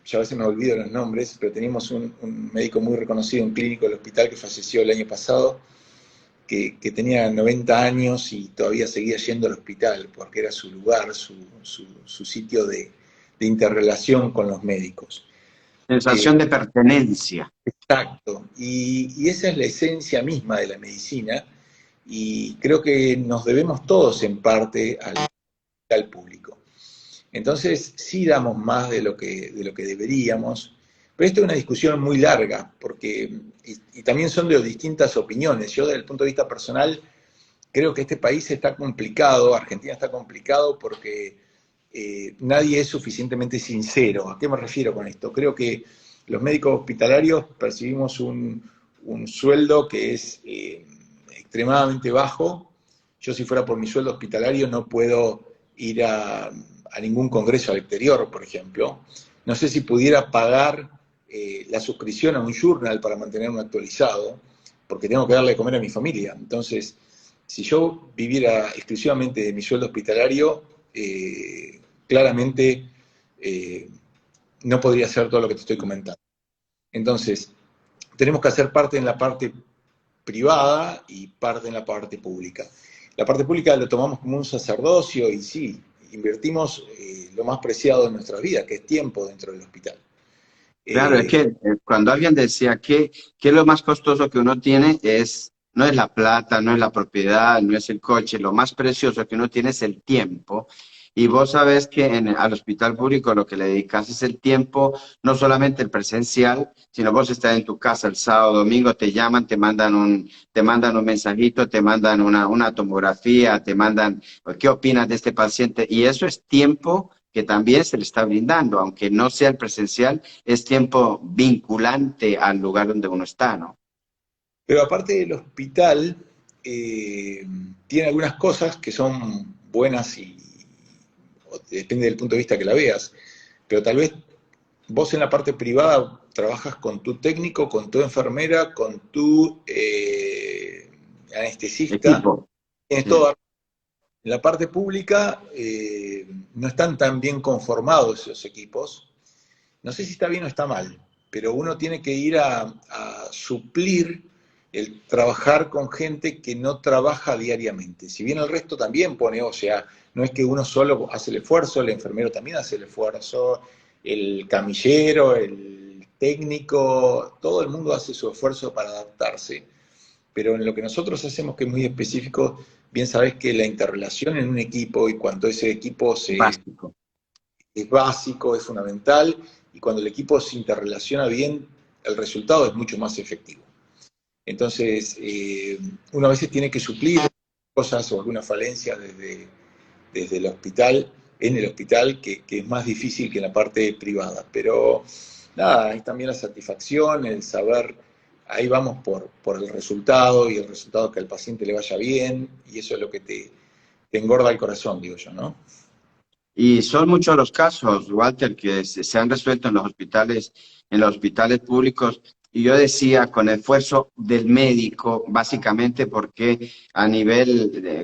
ya a veces me olvido los nombres, pero teníamos un médico muy reconocido, un clínico del hospital que falleció el año pasado, que tenía 90 años y todavía seguía yendo al hospital, porque era su lugar, su sitio de interrelación con los médicos. Sensación de pertenencia. Exacto, y esa es la esencia misma de la medicina, y creo que nos debemos todos en parte al público. Entonces, sí damos más de lo que deberíamos, pero esto es una discusión muy larga, porque, y también son de distintas opiniones. Yo, desde el punto de vista personal, creo que este país está complicado, Argentina está complicado porque nadie es suficientemente sincero. ¿A qué me refiero con esto? Creo que los médicos hospitalarios percibimos un sueldo que es extremadamente bajo. Yo, si fuera por mi sueldo hospitalario, no puedo ir a ningún congreso al exterior, por ejemplo. No sé si pudiera pagar la suscripción a un journal para mantenerme actualizado. porque tengo que darle de comer a mi familia. Entonces, si yo viviera exclusivamente de mi sueldo hospitalario, claramente no podría hacer todo lo que te estoy comentando. Entonces, tenemos que hacer parte en la parte privada y parte en la parte pública. La parte pública lo tomamos como un sacerdocio y sí, invertimos lo más preciado de nuestra vida, que es tiempo dentro del hospital. Claro, es que cuando alguien decía que lo más costoso que uno tiene no es la plata, no es la propiedad, no es el coche, lo más precioso que uno tiene es el tiempo. Y vos sabés que al hospital público lo que le dedicas es el tiempo, no solamente el presencial, sino vos estás en tu casa el sábado, domingo, te llaman, te mandan un mensajito, te mandan una tomografía, te mandan, ¿qué opinas de este paciente? Y eso es tiempo que también se le está brindando, aunque no sea el presencial, es tiempo vinculante al lugar donde uno está, ¿no? Pero aparte del hospital, tiene algunas cosas que son buenas y depende del punto de vista que la veas, pero tal vez vos en la parte privada trabajas con tu técnico, con tu enfermera, con tu anestesista, Equipo, tienes sí. todo. En la parte pública no están tan bien conformados esos equipos. No sé si está bien o está mal, pero uno tiene que ir a suplir el trabajar con gente que no trabaja diariamente. Si bien el resto también pone, o sea, no es que uno solo hace el esfuerzo, el enfermero también hace el esfuerzo, el camillero, el técnico, todo el mundo hace su esfuerzo para adaptarse. Pero en lo que nosotros hacemos, que es muy específico, bien sabes que la interrelación en un equipo y cuando ese equipo Básico. es básico, es fundamental, y cuando el equipo se interrelaciona bien, el resultado es mucho más efectivo. Entonces, uno a veces tiene que suplir cosas o alguna falencia desde el hospital, en el hospital, que es más difícil que en la parte privada. Pero nada, hay también la satisfacción, el saber, ahí vamos por el resultado y el resultado que al paciente le vaya bien, y eso es lo que te engorda el corazón, digo yo, ¿no? Y son muchos los casos, Walter, que se han resuelto en los hospitales públicos. Y yo decía, con esfuerzo del médico, básicamente porque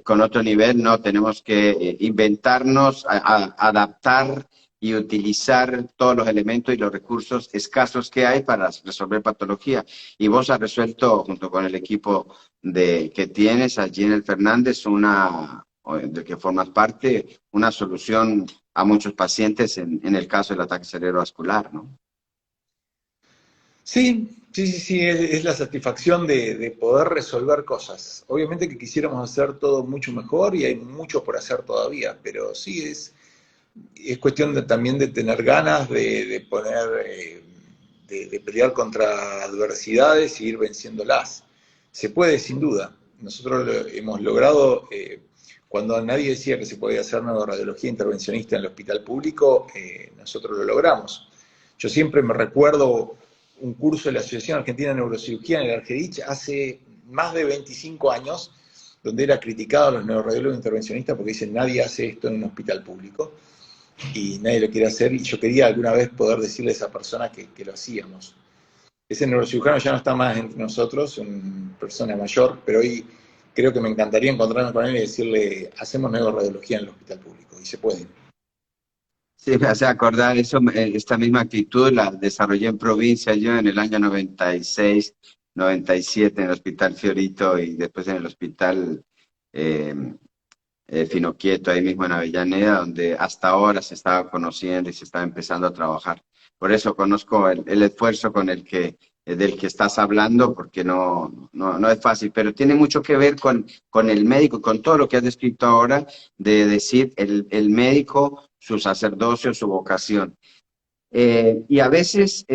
con otro nivel, no tenemos que inventarnos, adaptar y utilizar todos los elementos y los recursos escasos que hay para resolver patología. Y vos has resuelto, junto con el equipo que tienes allí en el Fernández, de que formas parte, una solución a muchos pacientes en el caso del ataque cerebrovascular, ¿no? Sí, sí, sí, sí, es la satisfacción de poder resolver cosas. Obviamente que quisiéramos hacer todo mucho mejor y hay mucho por hacer todavía, pero sí es cuestión también de tener ganas, de poner, de pelear contra adversidades y ir venciéndolas. Se puede, sin duda. Nosotros hemos logrado, cuando nadie decía que se podía hacer neuroradiología intervencionista en el hospital público, nosotros lo logramos. Yo siempre me recuerdo un curso de la Asociación Argentina de Neurocirugía en el Argerich hace más de 25 años, donde era criticado a los neuroradiólogos intervencionistas porque dicen nadie hace esto en un hospital público y nadie lo quiere hacer, y yo quería alguna vez poder decirle a esa persona que lo hacíamos. Ese neurocirujano ya no está más entre nosotros, una persona mayor, pero hoy creo que me encantaría encontrarme con él y decirle, hacemos neuroradiología en el hospital público, y se puede. Sí, me hace acordar esta misma actitud la desarrollé en provincia yo en el año 96, 97 en el Hospital Fiorito y después en el Hospital eh, Finoquieto, ahí mismo en Avellaneda, donde hasta ahora se estaba conociendo y se estaba empezando a trabajar. Por eso conozco el esfuerzo del que estás hablando, porque no es fácil, pero tiene mucho que ver con el médico, con todo lo que has descrito ahora, de decir el médico, su sacerdocio, su vocación. Y a veces,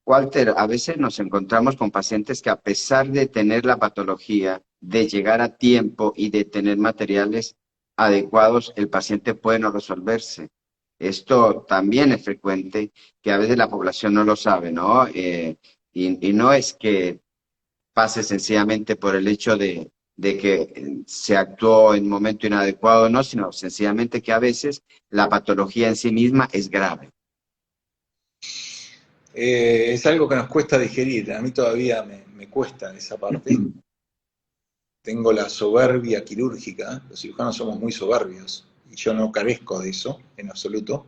Walter, a veces nos encontramos con pacientes que a pesar de tener la patología, de llegar a tiempo y de tener materiales adecuados, el paciente puede no resolverse. Esto también es frecuente, que a veces la población no lo sabe, ¿no? Y no es que pase sencillamente por el hecho de que se actuó en momento inadecuado, no, sino sencillamente que a veces la patología en sí misma es grave. Es algo que nos cuesta digerir, a mí todavía me cuesta esa parte. Tengo la soberbia quirúrgica, los cirujanos somos muy soberbios, y yo no carezco de eso en absoluto.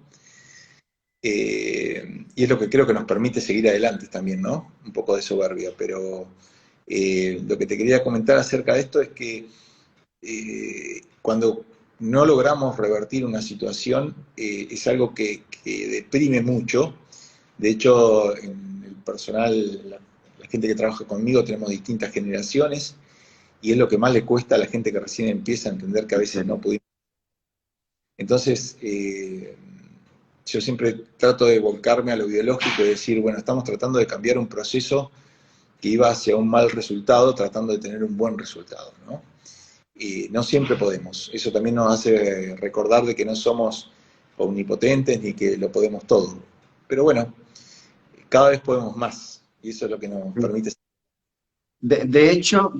Y es lo que creo que nos permite seguir adelante también, ¿no? Un poco de soberbia, pero lo que te quería comentar acerca de esto es que cuando no logramos revertir una situación, es algo que deprime mucho. De hecho, en el personal, la gente que trabaja conmigo, tenemos distintas generaciones, y es lo que más le cuesta a la gente que recién empieza a entender que a veces no pudimos. Entonces, yo siempre trato de volcarme a lo biológico y decir, bueno, estamos tratando de cambiar un proceso que iba hacia un mal resultado, tratando de tener un buen resultado, ¿no? Y no siempre podemos. Eso también nos hace recordar de que no somos omnipotentes ni que lo podemos todo. Pero bueno, cada vez podemos más, y eso es lo que nos permite. De hecho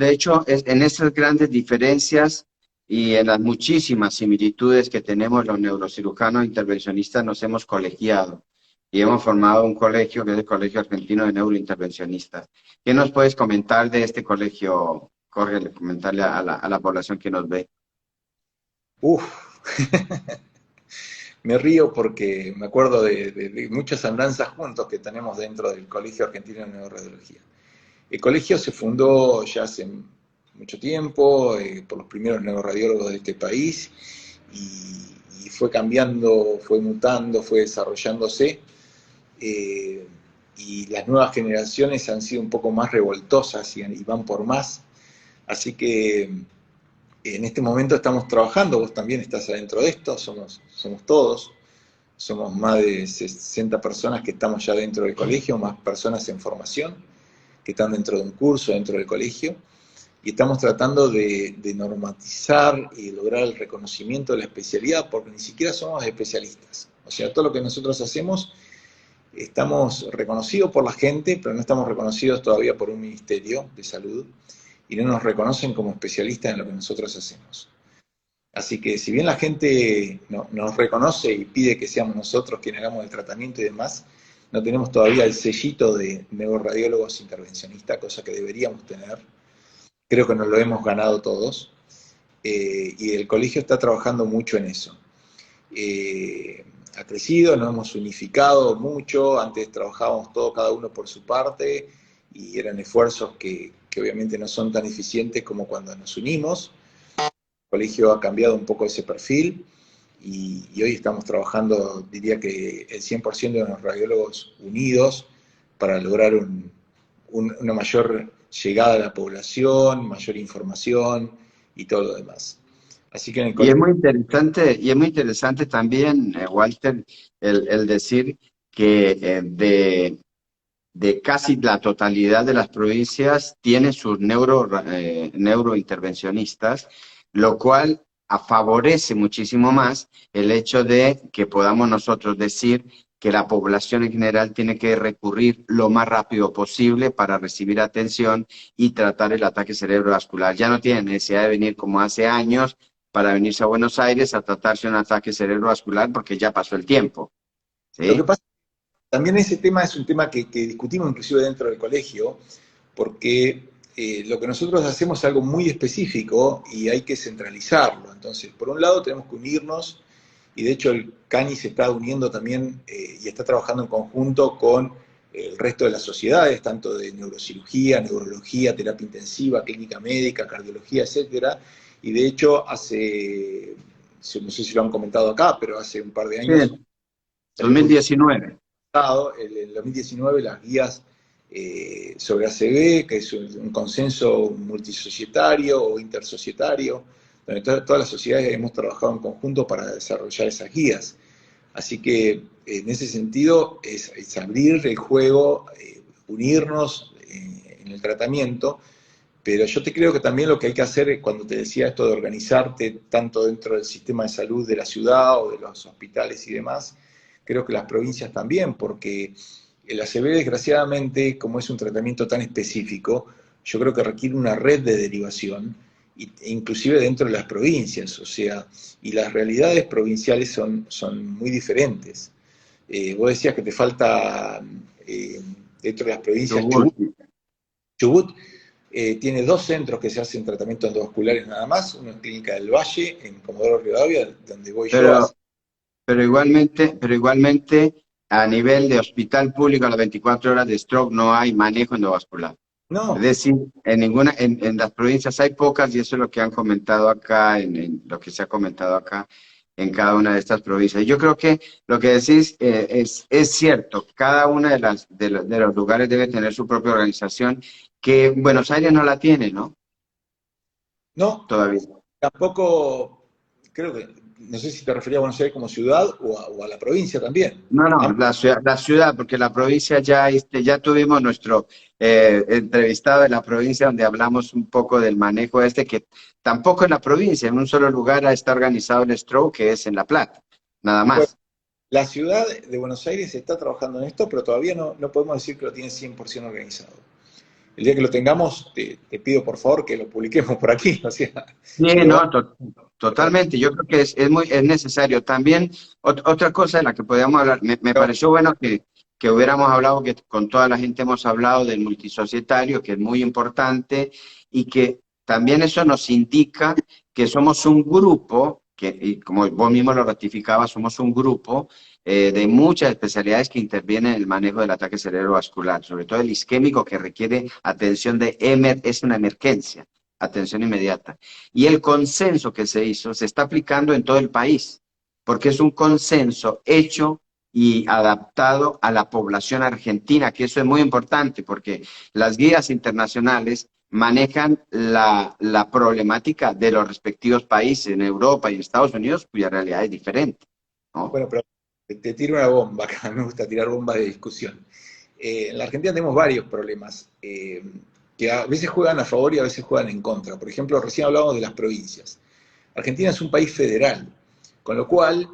en esas grandes diferencias y en las muchísimas similitudes que tenemos los neurocirujanos intervencionistas nos hemos colegiado y hemos formado un colegio que es el Colegio Argentino de Neurointervencionistas. ¿Qué nos puedes comentar de este colegio, Jorge? Comentarle a la población que nos ve. Uf, me río porque me acuerdo de muchas andanzas juntos que tenemos dentro del Colegio Argentino de Neuroradiología. El colegio se fundó ya hace mucho tiempo por los primeros neuroradiólogos de este país y fue cambiando, fue mutando, fue desarrollándose, y las nuevas generaciones han sido un poco más revoltosas y van por más. Así que en este momento estamos trabajando, vos también estás adentro de esto, somos todos, somos más de 60 personas que estamos ya dentro del colegio, más personas en formación que están dentro de un curso, dentro del colegio, y estamos tratando de normatizar y lograr el reconocimiento de la especialidad, porque ni siquiera somos especialistas. O sea, todo lo que nosotros hacemos, estamos reconocidos por la gente, pero no estamos reconocidos todavía por un ministerio de salud, y no nos reconocen como especialistas en lo que nosotros hacemos. Así que si bien la gente nos reconoce y pide que seamos nosotros quienes hagamos el tratamiento y demás, no tenemos todavía el sellito de neuroradiólogos intervencionistas, cosa que deberíamos tener. Creo que nos lo hemos ganado todos. Y el colegio está trabajando mucho en eso. Ha crecido, nos hemos unificado mucho. Antes trabajábamos todos, cada uno por su parte, y eran esfuerzos que obviamente no son tan eficientes como cuando nos unimos. El colegio ha cambiado un poco ese perfil. Y hoy estamos trabajando, diría que el 100% de los radiólogos unidos para lograr una mayor llegada a la población, mayor información y todo lo demás. Así que en el Y es muy interesante también, Walter, el decir que de casi la totalidad de las provincias tiene sus neurointervencionistas, lo cual favorece muchísimo más el hecho de que podamos nosotros decir que la población en general tiene que recurrir lo más rápido posible para recibir atención y tratar el ataque cerebrovascular. Ya no tiene necesidad de venir como hace años para venirse a Buenos Aires a tratarse un ataque cerebrovascular porque ya pasó el tiempo. ¿Sí? Lo que pasa también ese tema es un tema que discutimos inclusive dentro del colegio, porque lo que nosotros hacemos es algo muy específico y hay que centralizarlo. Entonces, por un lado tenemos que unirnos, y de hecho el CANI se está uniendo también y está trabajando en conjunto con el resto de las sociedades, tanto de neurocirugía, neurología, terapia intensiva, clínica médica, cardiología, etcétera. Y de hecho no sé si lo han comentado acá, pero hace un par de años, Sí, 2019. en el 2019 las guías sobre ACV, que es un consenso multisocietario o intersocietario, donde todas las sociedades hemos trabajado en conjunto para desarrollar esas guías. Así que en ese sentido es abrir el juego, unirnos en el tratamiento, pero yo te creo que también lo que hay que hacer, cuando te decía esto de organizarte tanto dentro del sistema de salud de la ciudad o de los hospitales y demás, creo que las provincias también, porque el ACV, desgraciadamente, como es un tratamiento tan específico, yo creo que requiere una red de derivación, inclusive dentro de las provincias, o sea, y las realidades provinciales son muy diferentes. Vos decías que te falta dentro de las provincias Chubut. Chubut tiene 2 centros que se hacen tratamientos endovasculares nada más, uno en Clínica del Valle, en Comodoro Rivadavia, donde voy yo. Pero, pero igualmente, a nivel de hospital público a las 24 horas de stroke no hay manejo endovascular. Es No, decir, en las provincias hay pocas y eso es lo que han comentado acá, en lo que se ha comentado acá en cada una de estas provincias. Yo creo que lo que decís es cierto, cada una de los lugares debe tener su propia organización, que Buenos Aires no la tiene, ¿no? no, Todavía. tampoco, creo que, no sé si te referías a Buenos Aires como ciudad o a la provincia también. No, no, la ciudad, porque la provincia ya, ya tuvimos nuestro entrevistado en la provincia donde hablamos un poco del manejo que tampoco en la provincia, en un solo lugar está organizado el stroke, que es en La Plata, nada Bueno, más. la ciudad de Buenos Aires está trabajando en esto, pero todavía no podemos decir que lo tiene 100% organizado. El día que lo tengamos, te pido por favor que lo publiquemos por aquí, o sea, Sí, lo no, vamos a totalmente. Yo creo que es necesario. También, otra cosa de la que podíamos hablar, me tratar. pareció bueno que hubiéramos hablado, que con toda la gente hemos hablado del multisocietario, que es muy importante, y que también eso nos indica que somos un grupo, y como vos mismo lo ratificabas, somos un grupo de muchas especialidades que intervienen en el manejo del ataque cerebrovascular, sobre todo el isquémico que requiere atención es una emergencia, atención inmediata. Y el consenso que se hizo se está aplicando en todo el país, porque es un consenso hecho y adaptado a la población argentina, que eso es muy importante, porque las guías internacionales manejan la problemática de los respectivos países en Europa y en Estados Unidos, cuya realidad es diferente, ¿no? Bueno, pero te tiro una bomba acá, me gusta tirar bombas de discusión. En la Argentina tenemos varios problemas que a veces juegan a favor y a veces juegan en contra. Por ejemplo, recién hablábamos de las provincias. Argentina es un país federal, con lo cual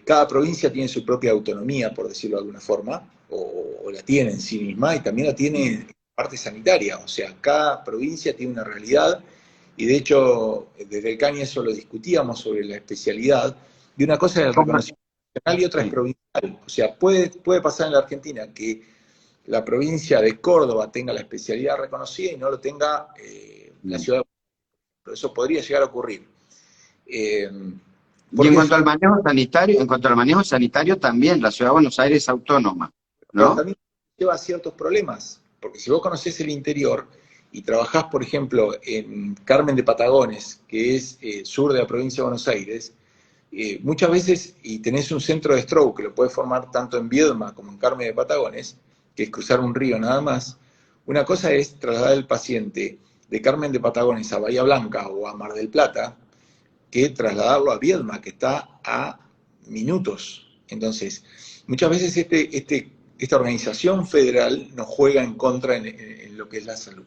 cada provincia tiene su propia autonomía, por decirlo de alguna forma, o la tiene en sí misma, y también la tiene en parte sanitaria. O sea, cada provincia tiene una realidad, y de hecho, desde el CANI eso lo discutíamos sobre la especialidad, y una cosa es el ¿Cómo? reconocimiento nacional y otra es Sí. provincial. O sea, puede pasar en la Argentina que la provincia de Córdoba tenga la especialidad reconocida y no lo tenga la ciudad de Buenos Aires. Pero eso podría llegar a ocurrir. Eh, Y en porque cuanto al manejo sanitario, también la ciudad de Buenos Aires es autónoma, pero ¿no? también lleva a ciertos problemas, porque si vos conocés el interior y trabajás, por ejemplo, en Carmen de Patagones, que es sur de la provincia de Buenos Aires, muchas veces, y tenés un centro de stroke que lo puedes formar tanto en Viedma como en Carmen de Patagones, que es cruzar un río nada más, una cosa es trasladar al paciente de Carmen de Patagones a Bahía Blanca o a Mar del Plata, que trasladarlo a Viedma, que está a minutos. Entonces, muchas veces esta organización federal nos juega en contra en lo que es la salud.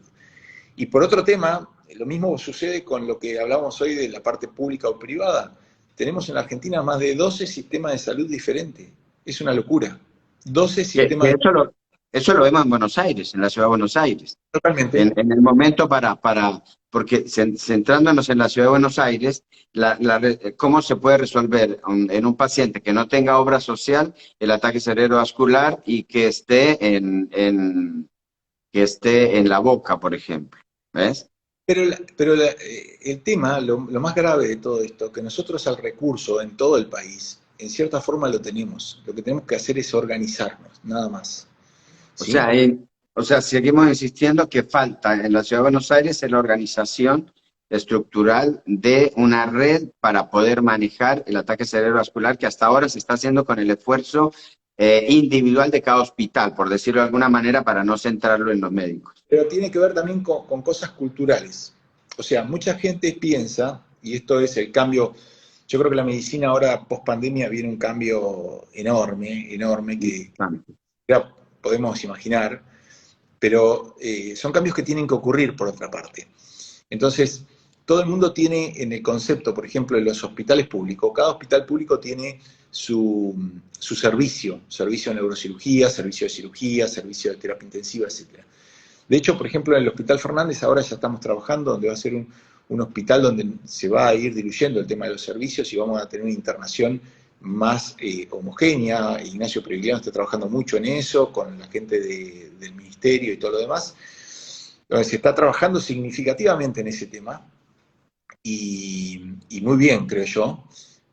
Y por otro tema, lo mismo sucede con lo que hablábamos hoy de la parte pública o privada. Tenemos en la Argentina más de 12 sistemas de salud diferentes. Es una locura. 12 Que sistemas de eso lo vemos en Buenos Aires, en la ciudad de Buenos Aires. totalmente. En el momento porque centrándonos en la ciudad de Buenos Aires, ¿cómo se puede resolver en un paciente que no tenga obra social el ataque cerebrovascular y que esté en la boca, por ejemplo? ¿Ves? El tema, lo más grave de todo esto, que nosotros al recurso en todo el país, en cierta forma lo tenemos. Lo que tenemos que hacer es organizarnos, nada más. O ¿Sí? sea, seguimos insistiendo que falta en la ciudad de Buenos Aires en la organización estructural de una red para poder manejar el ataque cerebrovascular que hasta ahora se está haciendo con el esfuerzo individual de cada hospital, por decirlo de alguna manera, para no centrarlo en los médicos. Pero tiene que ver también con cosas culturales. O sea, mucha gente piensa, y esto es el cambio, yo creo que la medicina ahora, post pandemia, viene un cambio enorme, enorme, que ya podemos imaginar, pero son cambios que tienen que ocurrir por otra parte. Entonces, todo el mundo tiene en el concepto, por ejemplo, de los hospitales públicos, cada hospital público tiene su servicio de neurocirugía, servicio de cirugía, servicio de terapia intensiva, etc. De hecho, por ejemplo, en el Hospital Fernández ahora ya estamos trabajando, donde va a ser un hospital donde se va a ir diluyendo el tema de los servicios y vamos a tener una internación más homogénea. Ignacio Previgliano está trabajando mucho en eso, con la gente del ministerio y todo lo demás. donde se está trabajando significativamente en ese tema, y muy bien, creo yo,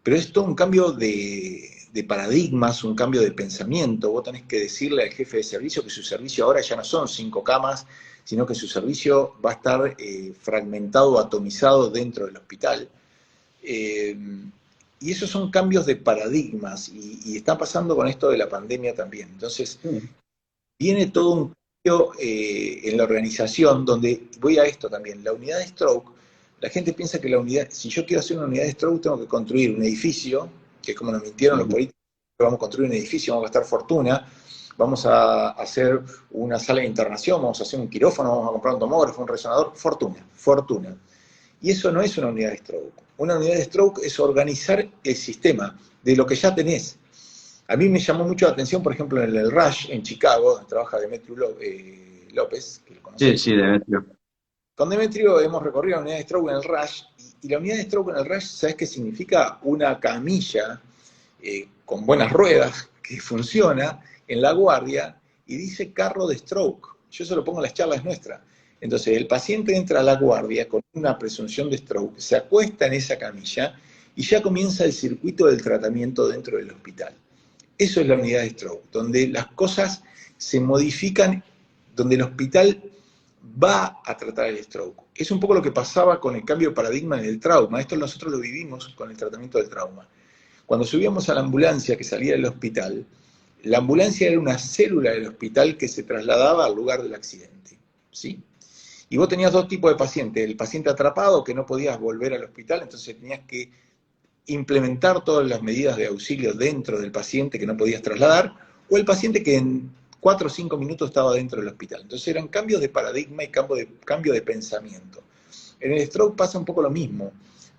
pero es todo un cambio de paradigmas, un cambio de pensamiento. Vos tenés que decirle al jefe de servicio que su servicio ahora ya no son 5 camas, sino que su servicio va a estar fragmentado, atomizado dentro del hospital. Eh, y esos son cambios de paradigmas, y está pasando con esto de la pandemia también. Entonces, Sí. viene todo un cambio en la organización, donde voy a esto también, la unidad de stroke. La gente piensa que la unidad, si yo quiero hacer una unidad de stroke, tengo que construir un edificio, que es como nos mintieron los Ujú. políticos, que vamos a construir un edificio, vamos a gastar fortuna, vamos a hacer una sala de internación, vamos a hacer un quirófano, vamos a comprar un tomógrafo, un resonador, fortuna, fortuna. Y eso no es una unidad de stroke. Una unidad de stroke es organizar el sistema de lo que ya tenés. A mí me llamó mucho la atención, por ejemplo, en el Rush, en Chicago, donde trabaja Demetrio López, que lo Sí, conoces. sí, Demetrio. Con Demetrio hemos recorrido la unidad de stroke en el Rush, y la unidad de stroke en el Rush, ¿sabes qué significa? Una camilla con buenas ruedas, que funciona en la guardia, y dice carro de stroke. Yo se lo pongo en las charlas nuestras. Entonces, el paciente entra a la guardia con una presunción de stroke, se acuesta en esa camilla, y ya comienza el circuito del tratamiento dentro del hospital. Eso es la unidad de stroke, donde las cosas se modifican, donde el hospital va a tratar el stroke. Es un poco lo que pasaba con el cambio de paradigma en el trauma. Esto nosotros lo vivimos con el tratamiento del trauma. Cuando subíamos a la ambulancia que salía del hospital, la ambulancia era una célula del hospital que se trasladaba al lugar del accidente, ¿sí? Y vos tenías dos tipos de pacientes: el paciente atrapado, que no podías volver al hospital, entonces tenías que implementar todas las medidas de auxilio dentro del paciente que no podías trasladar, o el paciente que en 4 o 5 minutos estaba dentro del hospital. Entonces eran cambios de paradigma y cambio de pensamiento. En el stroke pasa un poco lo mismo.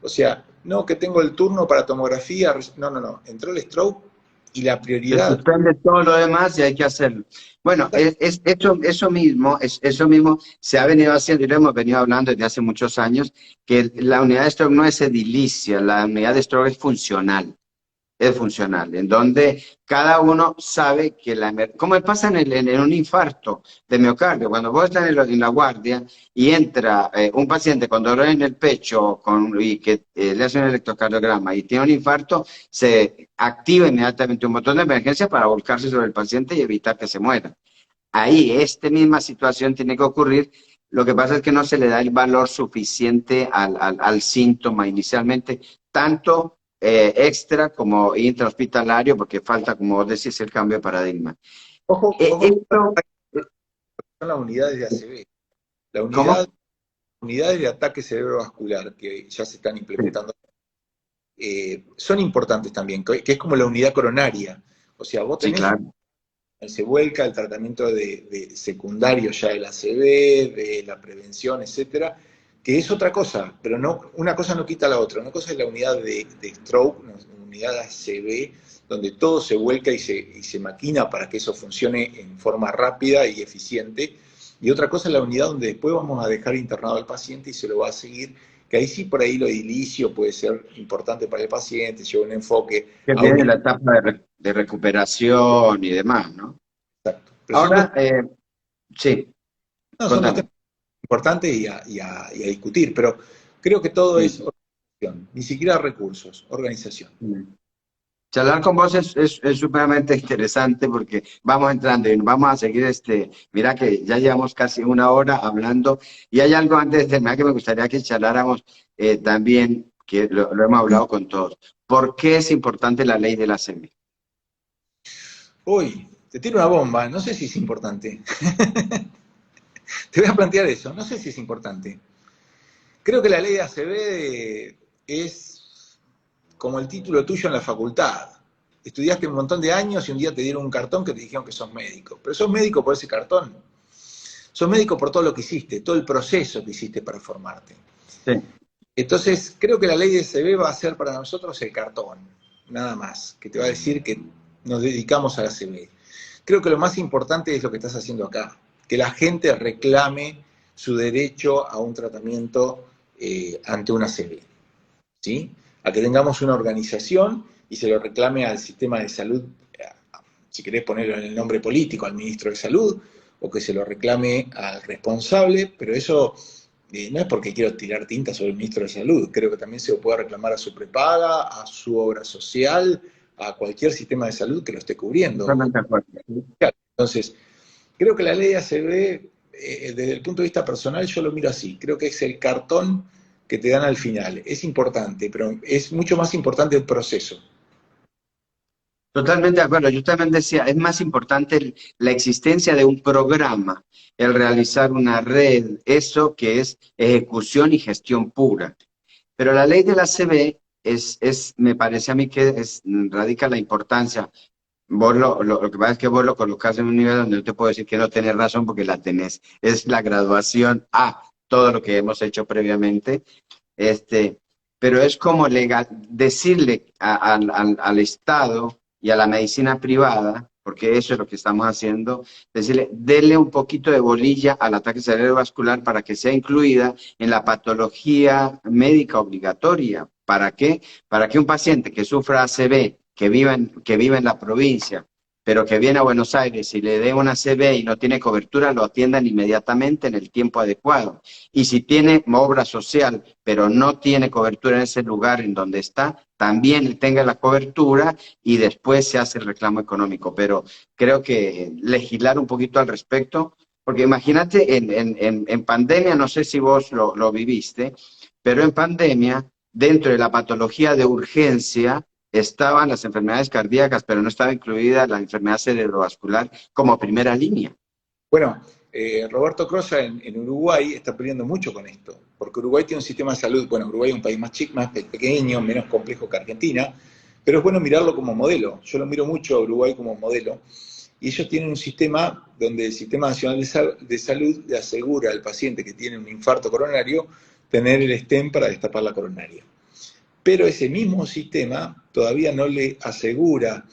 O sea, no que tengo el turno para tomografía, no, no, no. Entró el stroke y la Se prioridad... suspende todo lo demás y hay que hacerlo. Bueno, eso mismo se ha venido haciendo y lo hemos venido hablando desde hace muchos años, que la unidad de stroke no es edilicia, la unidad de stroke es funcional, en donde cada uno sabe que como pasa en un infarto de miocardio, cuando vos estás en la guardia y entra un paciente con dolor en el pecho y que le hace un electrocardiograma y tiene un infarto, se activa inmediatamente un botón de emergencia para volcarse sobre el paciente y evitar que se muera. Ahí, esta misma situación tiene que ocurrir. Lo que pasa es que no se le da el valor suficiente al síntoma inicialmente, tanto extra como intrahospitalario, porque falta, como vos decís, el cambio de paradigma. Ojo, ojo, Esto, son las unidades de ACV. La ¿cómo? unidades de ataque cerebrovascular que ya se están Sí, implementando son importantes también, que es como la unidad coronaria. O sea, vos sí, tenés, claro. se vuelca el tratamiento de secundario ya del ACV, de la prevención, etcétera, que es otra cosa, pero no, una cosa no quita la otra. Una cosa es la unidad de stroke, una unidad de ACV, donde todo se vuelca y se maquina para que eso funcione en forma rápida y eficiente. Y otra cosa es la unidad donde después vamos a dejar internado al paciente y se lo va a seguir, que ahí sí por ahí lo edilicio puede ser importante para el paciente, lleva un enfoque Que a un... viene la etapa de recuperación y demás, ¿no? Exacto. Pero son dos, Ahora, sí, no, son dos contame. temas importantes y a discutir, pero creo que todo es Sí. organización, ni siquiera recursos, organización. Charlar con vos es supremamente interesante porque vamos entrando y nos vamos a seguir mira que ya llevamos casi una hora hablando y hay algo antes de terminar que me gustaría que charláramos también, que lo hemos hablado con todos. ¿Por qué es importante la ley de la semilla? Uy, te tiro una bomba, no sé si es importante. Te voy a plantear eso, no sé si es importante. Creo que la ley de ACB es como el título tuyo en la facultad. Estudiaste un montón de años y un día te dieron un cartón que te dijeron que sos médico. Pero sos médico por ese cartón. Sos médico por todo lo que hiciste, todo el proceso que hiciste para formarte. Sí, Entonces, creo que la ley de ACB va a ser para nosotros el cartón, nada más, que te va a decir que nos dedicamos a la ACB. Creo que lo más importante es lo que estás haciendo acá, que la gente reclame su derecho a un tratamiento ante una ACB, ¿sí? A que tengamos una organización y se lo reclame al sistema de salud, si querés ponerlo en el nombre político, al ministro de Salud, o que se lo reclame al responsable, pero eso no es porque quiero tirar tinta sobre el ministro de Salud, creo que también se lo puede reclamar a su prepaga, a su obra social, a cualquier sistema de salud que lo esté cubriendo. Totalmente de acuerdo. Entonces, creo que la ley ACV, desde el punto de vista personal, yo lo miro así. Creo que es el cartón que te dan al final. Es importante, pero es mucho más importante el proceso. Totalmente de acuerdo. Yo también decía, es más importante la existencia de un programa, el realizar una red, eso que es ejecución y gestión pura. Pero la ley de la CB me parece a mí que radica la importancia. Lo que pasa es que vos lo colocás en un nivel donde no te puedo decir que no tenés razón porque la tenés. Es la graduación a todo lo que hemos hecho previamente. Este, pero es como legal, decirle al Estado y a la medicina privada, porque eso es lo que estamos haciendo, decirle, dele un poquito de bolilla al ataque cerebrovascular para que sea incluida en la patología médica obligatoria. ¿Para qué? Para que un paciente que sufra ACV, que viva en la provincia, pero que viene a Buenos Aires y le dé una ACV y no tiene cobertura, lo atiendan inmediatamente en el tiempo adecuado. Y si tiene obra social, pero no tiene cobertura en ese lugar en donde está, también tenga la cobertura y después se hace el reclamo económico. Pero creo que legislar un poquito al respecto, porque imagínate en pandemia, no sé si vos lo viviste, pero en pandemia, dentro de la patología de urgencia, estaban las enfermedades cardíacas, pero no estaba incluida la enfermedad cerebrovascular como primera línea. Bueno, Roberto Crosa en Uruguay está peleando mucho con esto, porque Uruguay tiene un sistema de salud, bueno, Uruguay es un país más chico, más pequeño, menos complejo que Argentina, pero es bueno mirarlo como modelo. Yo lo miro mucho a Uruguay como modelo, y ellos tienen un sistema donde el Sistema Nacional de Salud le asegura al paciente que tiene un infarto coronario tener el stent para destapar la coronaria. Pero ese mismo sistema todavía no le asegura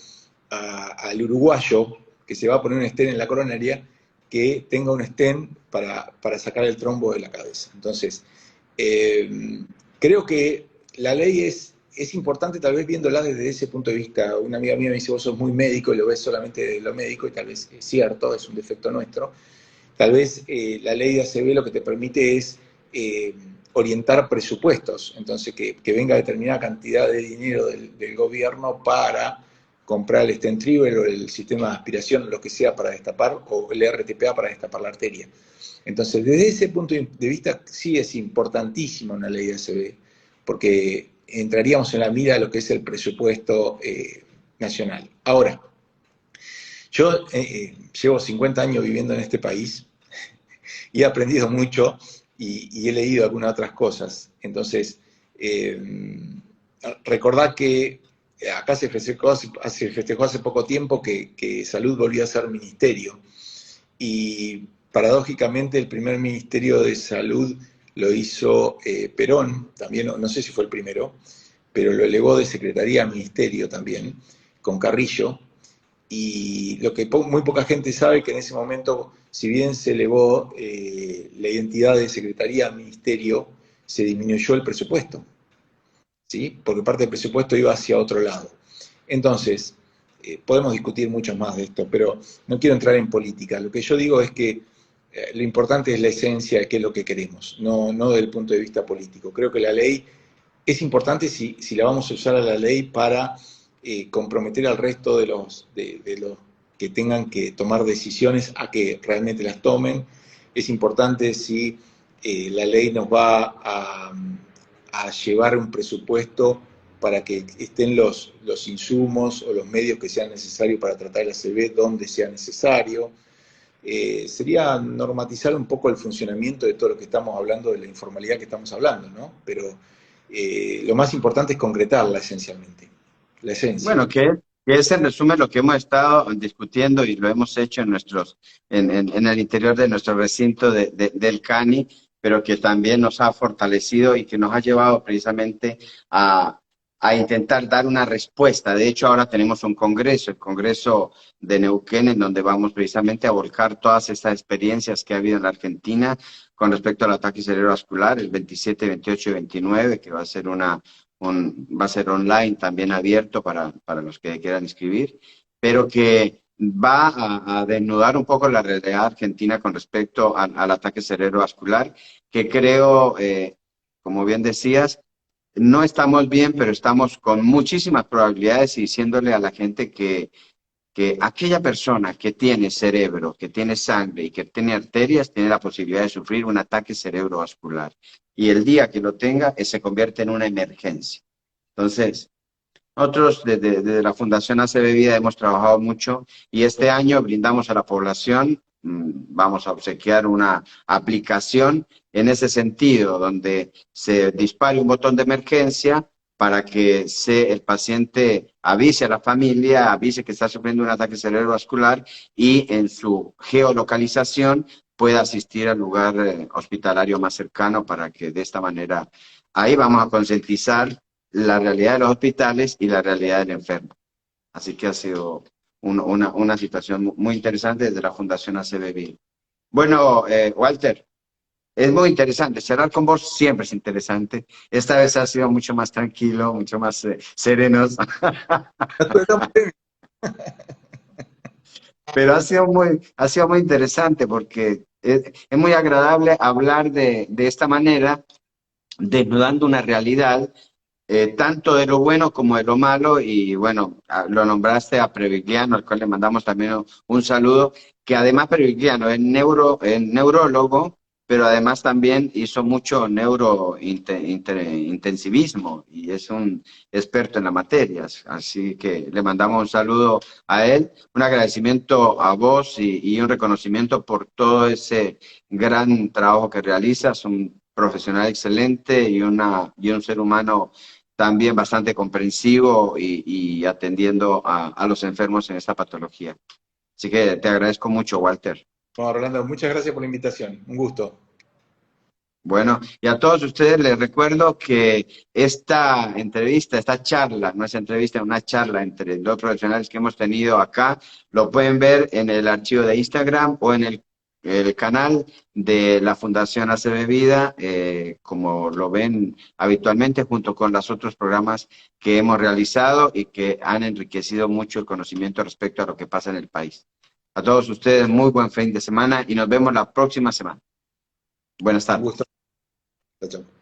al uruguayo que se va a poner un stent en la coronaria que tenga un stent para sacar el trombo de la cabeza. Entonces, creo que la ley es importante, tal vez viéndola desde ese punto de vista. Una amiga mía me dice, vos sos muy médico y lo ves solamente de lo médico, y tal vez es cierto, es un defecto nuestro. Tal vez la ley de ACV lo que te permite es orientar presupuestos, entonces que venga determinada cantidad de dinero del gobierno para comprar el stent retriever o el sistema de aspiración, lo que sea para destapar, o el RTPA para destapar la arteria. Entonces, desde ese punto de vista, sí es importantísima una ley de ACV, porque entraríamos en la mira de lo que es el presupuesto nacional. Ahora, yo llevo 50 años viviendo en este país y he aprendido mucho y he leído algunas otras cosas. Entonces, recordad que acá se festejó hace poco tiempo que Salud volvió a ser ministerio. Y paradójicamente el primer ministerio de Salud lo hizo Perón, también, no sé si fue el primero, pero lo elevó de secretaría a ministerio también, con Carrillo. Y lo que muy poca gente sabe que en ese momento, si bien se elevó la identidad de secretaría a ministerio, se disminuyó el presupuesto, ¿sí? Porque parte del presupuesto iba hacia otro lado. Entonces, podemos discutir mucho más de esto, pero no quiero entrar en política. Lo que yo digo es que lo importante es la esencia de qué es lo que queremos, no desde el punto de vista político. Creo que la ley es importante si la vamos a usar a la ley para comprometer al resto de los que tengan que tomar decisiones a que realmente las tomen. Es importante si la ley nos va a llevar un presupuesto para que estén los insumos o los medios que sean necesarios para tratar el ACV donde sea necesario. Sería normatizar un poco el funcionamiento de todo lo que estamos hablando, de la informalidad que estamos hablando, ¿no? Pero lo más importante es concretarla esencialmente, la esencia. Bueno, que es en resumen lo que hemos estado discutiendo y lo hemos hecho en el interior de nuestro recinto del CANI, pero que también nos ha fortalecido y que nos ha llevado precisamente a intentar dar una respuesta. De hecho, ahora tenemos un congreso, el Congreso de Neuquén, en donde vamos precisamente a volcar todas estas experiencias que ha habido en la Argentina con respecto al ataque cerebrovascular, el 27, 28 y 29, que va a ser va a ser online, también abierto para los que quieran inscribir, pero que va a desnudar un poco la realidad argentina con respecto al ataque cerebrovascular, que creo, como bien decías, no estamos bien, pero estamos con muchísimas probabilidades y diciéndole a la gente que aquella persona que tiene cerebro, que tiene sangre y que tiene arterias, tiene la posibilidad de sufrir un ataque cerebrovascular. Y el día que lo tenga, se convierte en una emergencia. Entonces, nosotros desde la Fundación ACB Vida hemos trabajado mucho y este año brindamos a la población, vamos a obsequiar una aplicación en ese sentido, donde se dispare un botón de emergencia para que el paciente avise a la familia, avise que está sufriendo un ataque cerebrovascular y en su geolocalización pueda asistir al lugar hospitalario más cercano para que de esta manera, ahí vamos a concientizar la realidad de los hospitales y la realidad del enfermo. Así que ha sido una situación muy interesante desde la Fundación ACB. Bueno, Walter, es muy interesante. Charlar con vos siempre es interesante. Esta vez ha sido mucho más tranquilo, mucho más serenos. Pero ha sido muy interesante porque es muy agradable hablar de esta manera, desnudando una realidad tanto de lo bueno como de lo malo, y bueno, lo nombraste a Previgliano, al cual le mandamos también un saludo, que además Previgliano es neurólogo, pero además también hizo mucho intensivismo y es un experto en la materia, así que le mandamos un saludo a él, un agradecimiento a vos y un reconocimiento por todo ese gran trabajo que realizas, un profesional excelente y un ser humano también bastante comprensivo y atendiendo a los enfermos en esta patología. Así que te agradezco mucho, Walter. Bueno, Rolando, muchas gracias por la invitación. Un gusto. Bueno, y a todos ustedes les recuerdo que esta entrevista, esta charla, no es entrevista, es una charla entre dos profesionales que hemos tenido acá, lo pueden ver en el archivo de Instagram o en el canal de la Fundación ACB Vida, como lo ven habitualmente, junto con los otros programas que hemos realizado y que han enriquecido mucho el conocimiento respecto a lo que pasa en el país. A todos ustedes, muy buen fin de semana y nos vemos la próxima semana. Buenas Un tardes. gusto. Chao, chao.